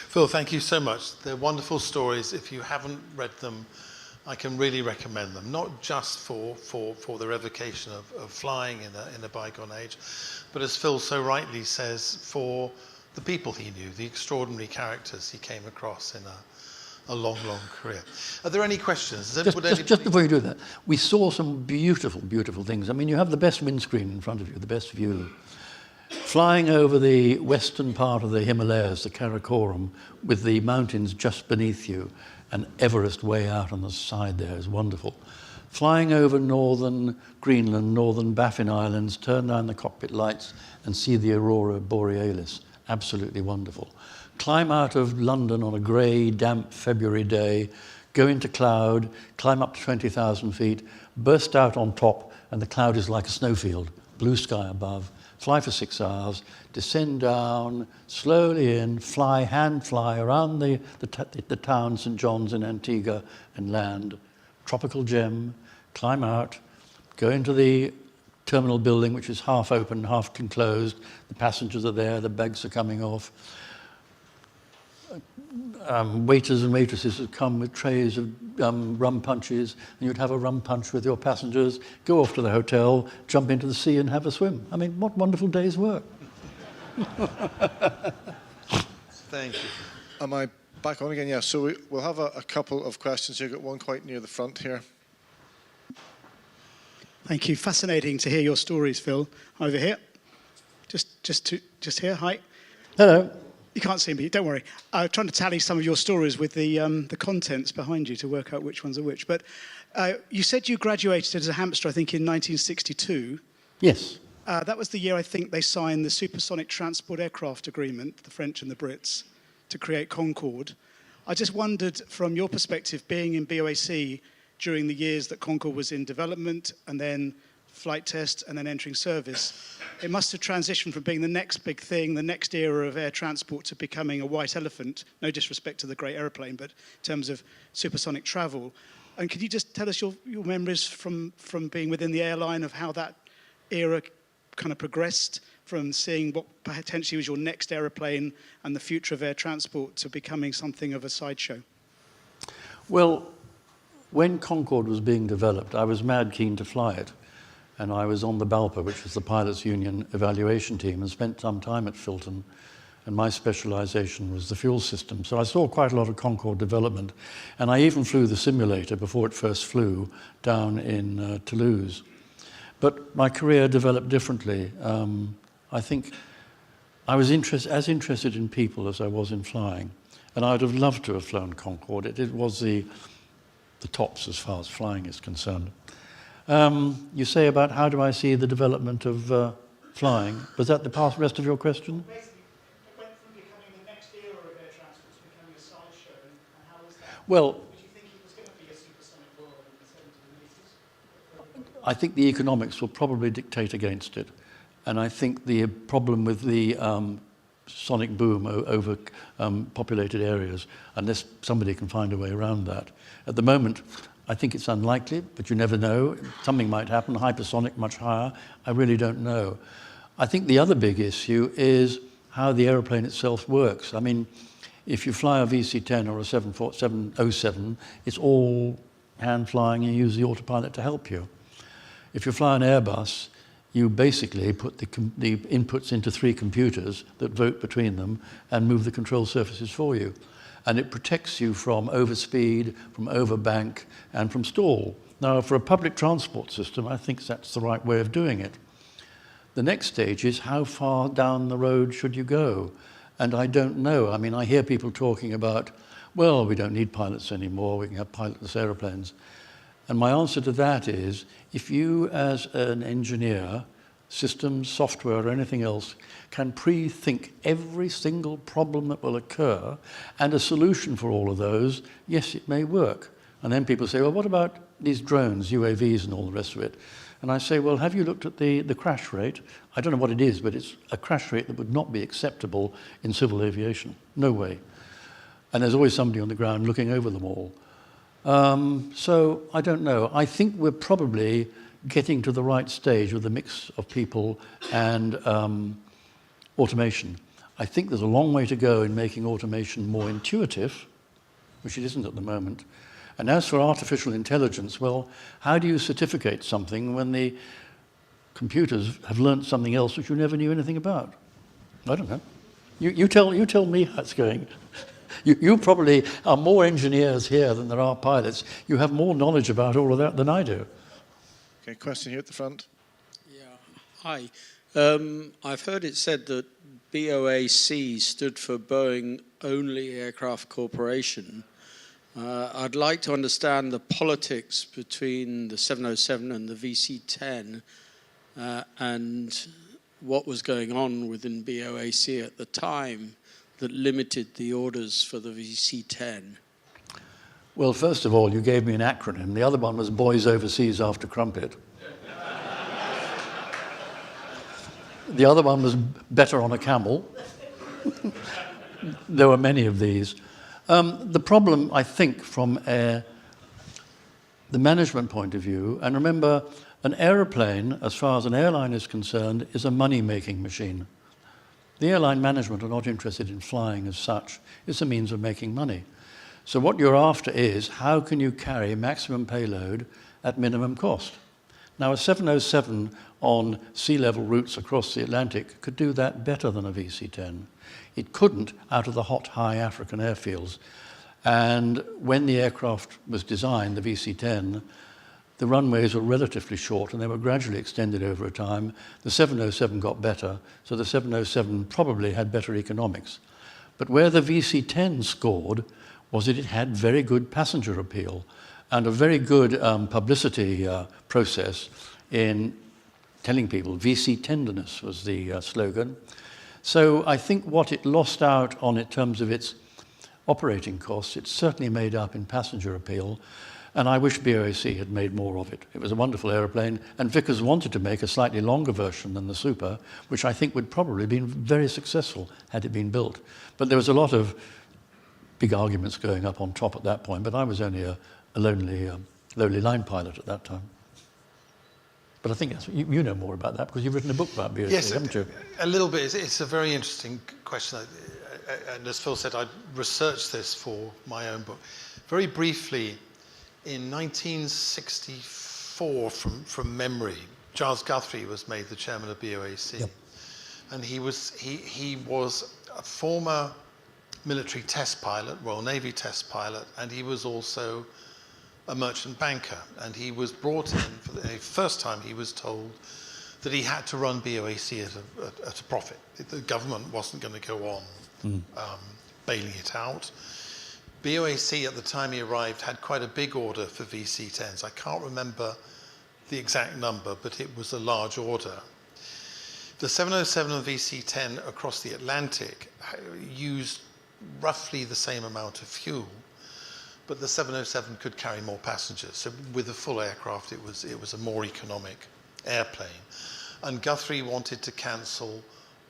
Phil, thank you so much. They're wonderful stories. If you haven't read them, I can really recommend them, not just for the revocation of flying in a bygone age, but as Phil so rightly says, for the people he knew, the extraordinary characters he came across in a long, long career. Are there any questions? Just before you do that, we saw some beautiful, beautiful things. I mean, you have the best windscreen in front of you, the best view. Flying over the western part of the Himalayas, the Karakoram, with the mountains just beneath you, and Everest way out on the side there is wonderful. Flying over northern Greenland, northern Baffin Islands, turn down the cockpit lights and see the aurora borealis. Absolutely wonderful. Climb out of London on a grey, damp February day, go into cloud, climb up to 20,000 feet, burst out on top, and the cloud is like a snowfield, blue sky above. Fly for 6 hours, descend down, slowly in, fly, hand fly around the town St. John's in Antigua and land. Tropical gem, climb out, go into the terminal building, which is half open, half closed. The passengers are there, the bags are coming off. Waiters and waitresses would come with trays of rum punches, and you'd have a rum punch with your passengers, go off to the hotel, jump into the sea and have a swim. I mean, what wonderful day's work. Thank you. Am I back on again? Yeah, so we'll have a couple of questions here. Got one quite near the front here. Thank you. Fascinating to hear your stories, Phil. Over here. Just here. Hi. Hello. You can't see me, don't worry. I'm trying to tally some of your stories with the contents behind you to work out which ones are which. But you said you graduated as a hamster, I think, in 1962. Yes. That was the year, I think, they signed the Supersonic Transport Aircraft Agreement, the French and the Brits, to create Concorde. I just wondered, from your perspective, being in BOAC during the years that Concorde was in development and then flight test and then entering service, it must have transitioned from being the next big thing, the next era of air transport, to becoming a white elephant. No disrespect to the great aeroplane, but in terms of supersonic travel. And could you just tell us your memories from being within the airline of how that era kind of progressed from seeing what potentially was your next aeroplane and the future of air transport to becoming something of a sideshow? Well, when Concorde was being developed, I was mad keen to fly it. And I was on the BALPA, which was the Pilots Union evaluation team, and spent some time at Filton. And my specialization was the fuel system. So I saw quite a lot of Concorde development. And I even flew the simulator before it first flew down in Toulouse. But my career developed differently. I think I was as interested in people as I was in flying. And I would have loved to have flown Concorde. It was the tops as far as flying is concerned. You say about how do I see the development of flying. Was that the rest of your question? Basically, it went from becoming the next era of air transport to becoming a sideshow. And how was that? Well, Did you think it was going to be a supersonic world in the 70s and 80s? I think the economics will probably dictate against it. And I think the problem with the sonic boom over populated areas, unless somebody can find a way around that. At the moment, I think it's unlikely, but you never know. Something might happen, hypersonic, much higher. I really don't know. I think the other big issue is how the aeroplane itself works. I mean, if you fly a VC-10 or a 707, it's all hand flying and you use the autopilot to help you. If you fly an Airbus, you basically put the inputs into 3 computers that vote between them and move the control surfaces for you. And it protects you from overspeed, from overbank, and from stall. Now, for a public transport system, I think that's the right way of doing it. The next stage is how far down the road should you go? And I don't know. I mean, I hear people talking about, well, we don't need pilots anymore, we can have pilotless aeroplanes. And my answer to that is, if you as an engineer, systems, software, or anything else, can pre-think every single problem that will occur and a solution for all of those, yes, it may work. And then people say, well, what about these drones, UAVs and all the rest of it? And I say, well, have you looked at the crash rate? I don't know what it is, but it's a crash rate that would not be acceptable in civil aviation. No way. And there's always somebody on the ground looking over them all. So I don't know. I think we're probably getting to the right stage with the mix of people and automation. I think there's a long way to go in making automation more intuitive, which it isn't at the moment. And as for artificial intelligence, well, how do you certificate something when the computers have learned something else which you never knew anything about? I don't know. You tell me how it's going. You probably are more engineers here than there are pilots. You have more knowledge about all of that than I do. Okay, question here at the front. Yeah, hi. I've heard it said that BOAC stood for Boeing Only Aircraft Corporation. I'd like to understand the politics between the 707 and the VC-10 and what was going on within BOAC at the time that limited the orders for the VC-10. Well, first of all, you gave me an acronym. The other one was Boys Overseas After Crumpet. The other one was Better on a Camel. There were many of these. The problem, I think, from the management point of view, and remember, an aeroplane, as far as an airline is concerned, is a money-making machine. The airline management are not interested in flying as such. It's a means of making money. So what you're after is, how can you carry maximum payload at minimum cost? Now, a 707 on sea-level routes across the Atlantic could do that better than a VC-10. It couldn't out of the hot, high African airfields. And when the aircraft was designed, the VC-10, the runways were relatively short and they were gradually extended over a time. The 707 got better, so the 707 probably had better economics. But where the VC-10 scored was that it had very good passenger appeal and a very good publicity process in telling people. VC tenderness was the slogan. So I think what it lost out on in terms of its operating costs, it certainly made up in passenger appeal. And I wish BOAC had made more of it. It was a wonderful aeroplane, and Vickers wanted to make a slightly longer version than the Super, which I think would probably have been very successful had it been built. But there was a lot of big arguments going up on top at that point, but I was only a lowly line pilot at that time. But I think you know more about that because you've written a book about BOAC, Yes, haven't you? a little bit. It's a very interesting question. And as Phil said, I researched this for my own book. Very briefly, in 1964, from memory, Giles Guthrie was made the chairman of BOAC. Yep. And he was a former military test pilot, Royal Navy test pilot, and he was also a merchant banker. And he was brought in for the first time. He was told that he had to run BOAC at a profit. The government wasn't going to go on bailing it out. BOAC at the time he arrived had quite a big order for VC-10s. I can't remember the exact number, but it was a large order. The 707 and VC-10 across the Atlantic used roughly the same amount of fuel, but the 707 could carry more passengers. So with a full aircraft, it was a more economic airplane. And Guthrie wanted to cancel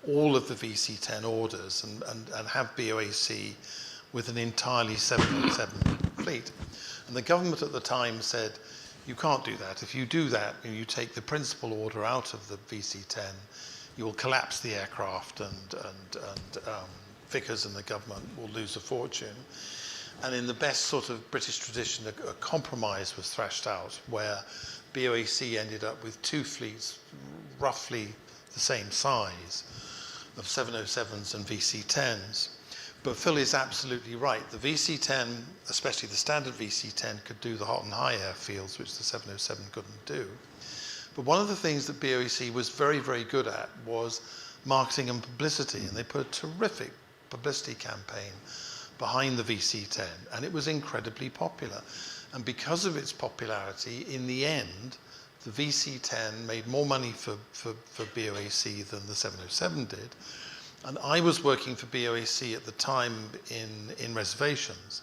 all of the VC-10 orders and have BOAC with an entirely 707 fleet. And the government at the time said, you can't do that. If you do that, and you take the principal order out of the VC-10, you will collapse the aircraft and Vickers and the government will lose a fortune. And in the best sort of British tradition, a compromise was thrashed out where BOAC ended up with two fleets roughly the same size of 707s and VC-10s. But Phil is absolutely right. The VC-10, especially the standard VC-10, could do the hot and high airfields, which the 707 couldn't do. But one of the things that BOAC was very, very good at was marketing and publicity, and they put a terrific publicity campaign behind the VC-10, and it was incredibly popular. And because of its popularity, in the end, the VC-10 made more money for BOAC than the 707 did. And I was working for BOAC at the time in reservations.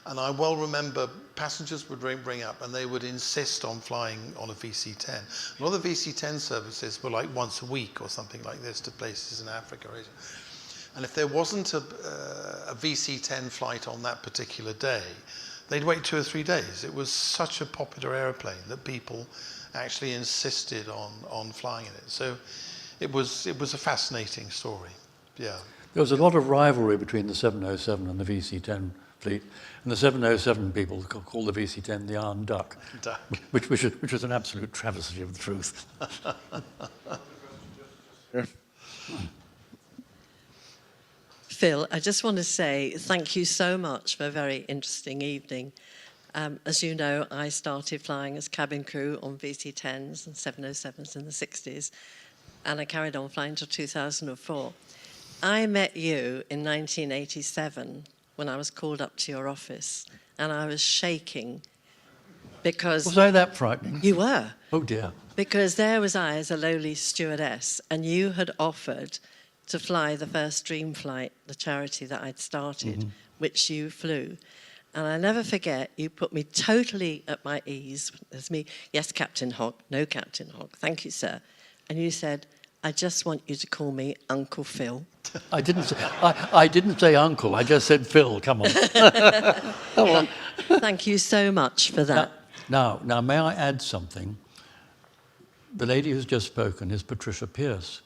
And I well remember passengers would ring up and they would insist on flying on a VC-10. A lot of the VC-10 services were like once a week or something like this to places in Africa or Asia. And if there wasn't a VC-10 flight on that particular day, they'd wait 2 or 3 days. It was such a popular airplane that people actually insisted on flying in it. So it was a fascinating story. Yeah. There was a lot of rivalry between the 707 and the VC-10 fleet, and the 707 people called the VC-10 the Iron Duck, which was an absolute travesty of the truth. Phil, I just want to say thank you so much for a very interesting evening. As you know, I started flying as cabin crew on VC-10s and 707s in the 60s, and I carried on flying until 2004. I met you in 1987 when I was called up to your office, and I was shaking because... Was I that frightening? You were. Oh, dear. Because there was I as a lowly stewardess, and you had offered to fly the first Dream Flight, the charity that I'd started, which you flew. And I'll never forget, you put me totally at my ease. There's me, yes, Captain Hogg, no, Captain Hogg, thank you, sir. And you said, I just want you to call me Uncle Phil. I didn't say uncle, I just said Phil, come on. Come on. Thank you so much for that. Now, may I add something? The lady who's just spoken is Patricia Pearce.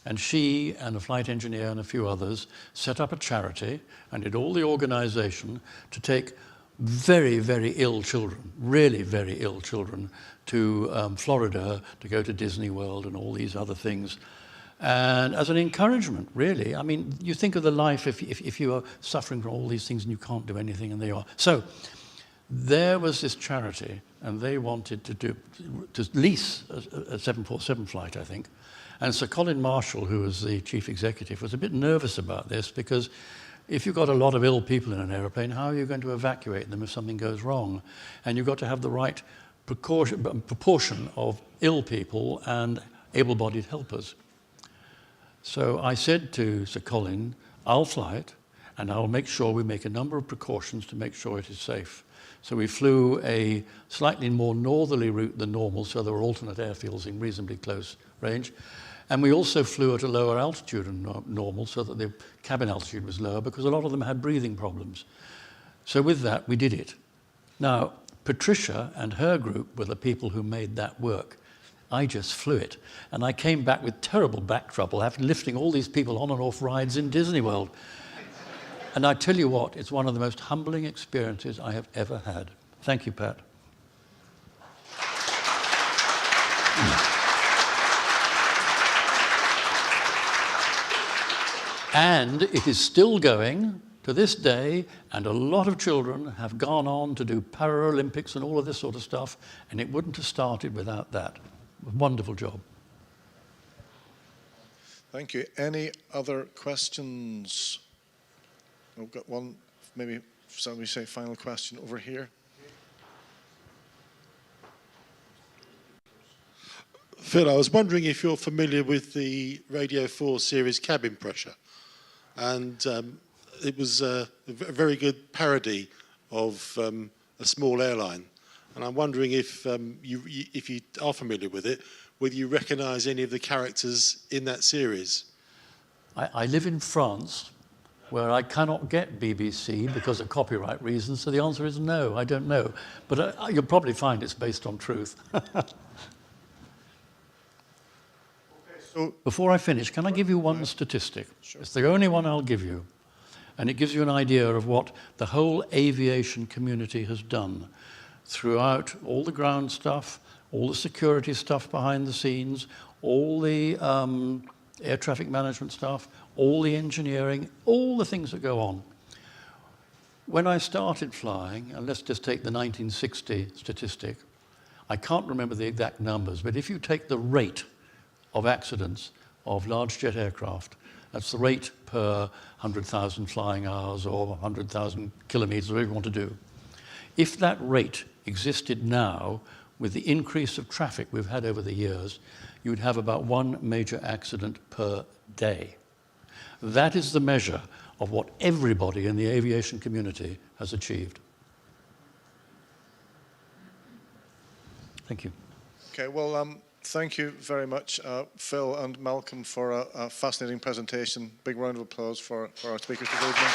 And she and a flight engineer and a few others set up a charity and did all the organization to take very, very ill children, really very ill children, to Florida to go to Disney World and all these other things. And as an encouragement, really. I mean, you think of the life if you are suffering from all these things and you can't do anything, and they are. So there was this charity, and they wanted to lease a 747 flight, I think. And Sir Colin Marshall, who was the chief executive, was a bit nervous about this because if you've got a lot of ill people in an aeroplane, how are you going to evacuate them if something goes wrong? And you've got to have the right proportion of ill people and able-bodied helpers. So I said to Sir Colin, I'll fly it, and I'll make sure we make a number of precautions to make sure it is safe. So we flew a slightly more northerly route than normal, so there were alternate airfields in reasonably close range. And we also flew at a lower altitude than normal, so that the cabin altitude was lower, because a lot of them had breathing problems. So with that, we did it. Now, Patricia and her group were the people who made that work. I just flew it. And I came back with terrible back trouble, after lifting all these people on and off rides in Disney World. And I tell you what, it's one of the most humbling experiences I have ever had. Thank you, Pat. And it is still going to this day, and a lot of children have gone on to do Paralympics and all of this sort of stuff, and it wouldn't have started without that. Wonderful job. Thank you. Any other questions? I've got one, maybe somebody say final question over here. Phil, I was wondering if you're familiar with the Radio 4 series Cabin Pressure. And it was a very good parody of a small airline. And I'm wondering if you are familiar with it, whether you recognise any of the characters in that series. I live in France, where I cannot get BBC because of copyright reasons, so the answer is no, I don't know. But you'll probably find it's based on truth. So before I finish, can I give you one statistic? Sure. It's the only one I'll give you. And it gives you an idea of what the whole aviation community has done throughout all the ground stuff, all the security stuff behind the scenes, all the air traffic management stuff, all the engineering, all the things that go on. When I started flying, and let's just take the 1960 statistic, I can't remember the exact numbers, but if you take the rate of accidents of large jet aircraft, that's the rate per 100,000 flying hours or 100,000 kilometers, whatever you want to do. If that rate existed now, with the increase of traffic we've had over the years, you'd have about one major accident per day. That is the measure of what everybody in the aviation community has achieved. Thank you. Okay, well, thank you very much, Phil and Malcolm, for a fascinating presentation. Big round of applause for our speakers this evening.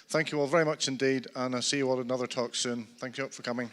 Thank you all very much indeed, and I'll see you all at another talk soon. Thank you for coming.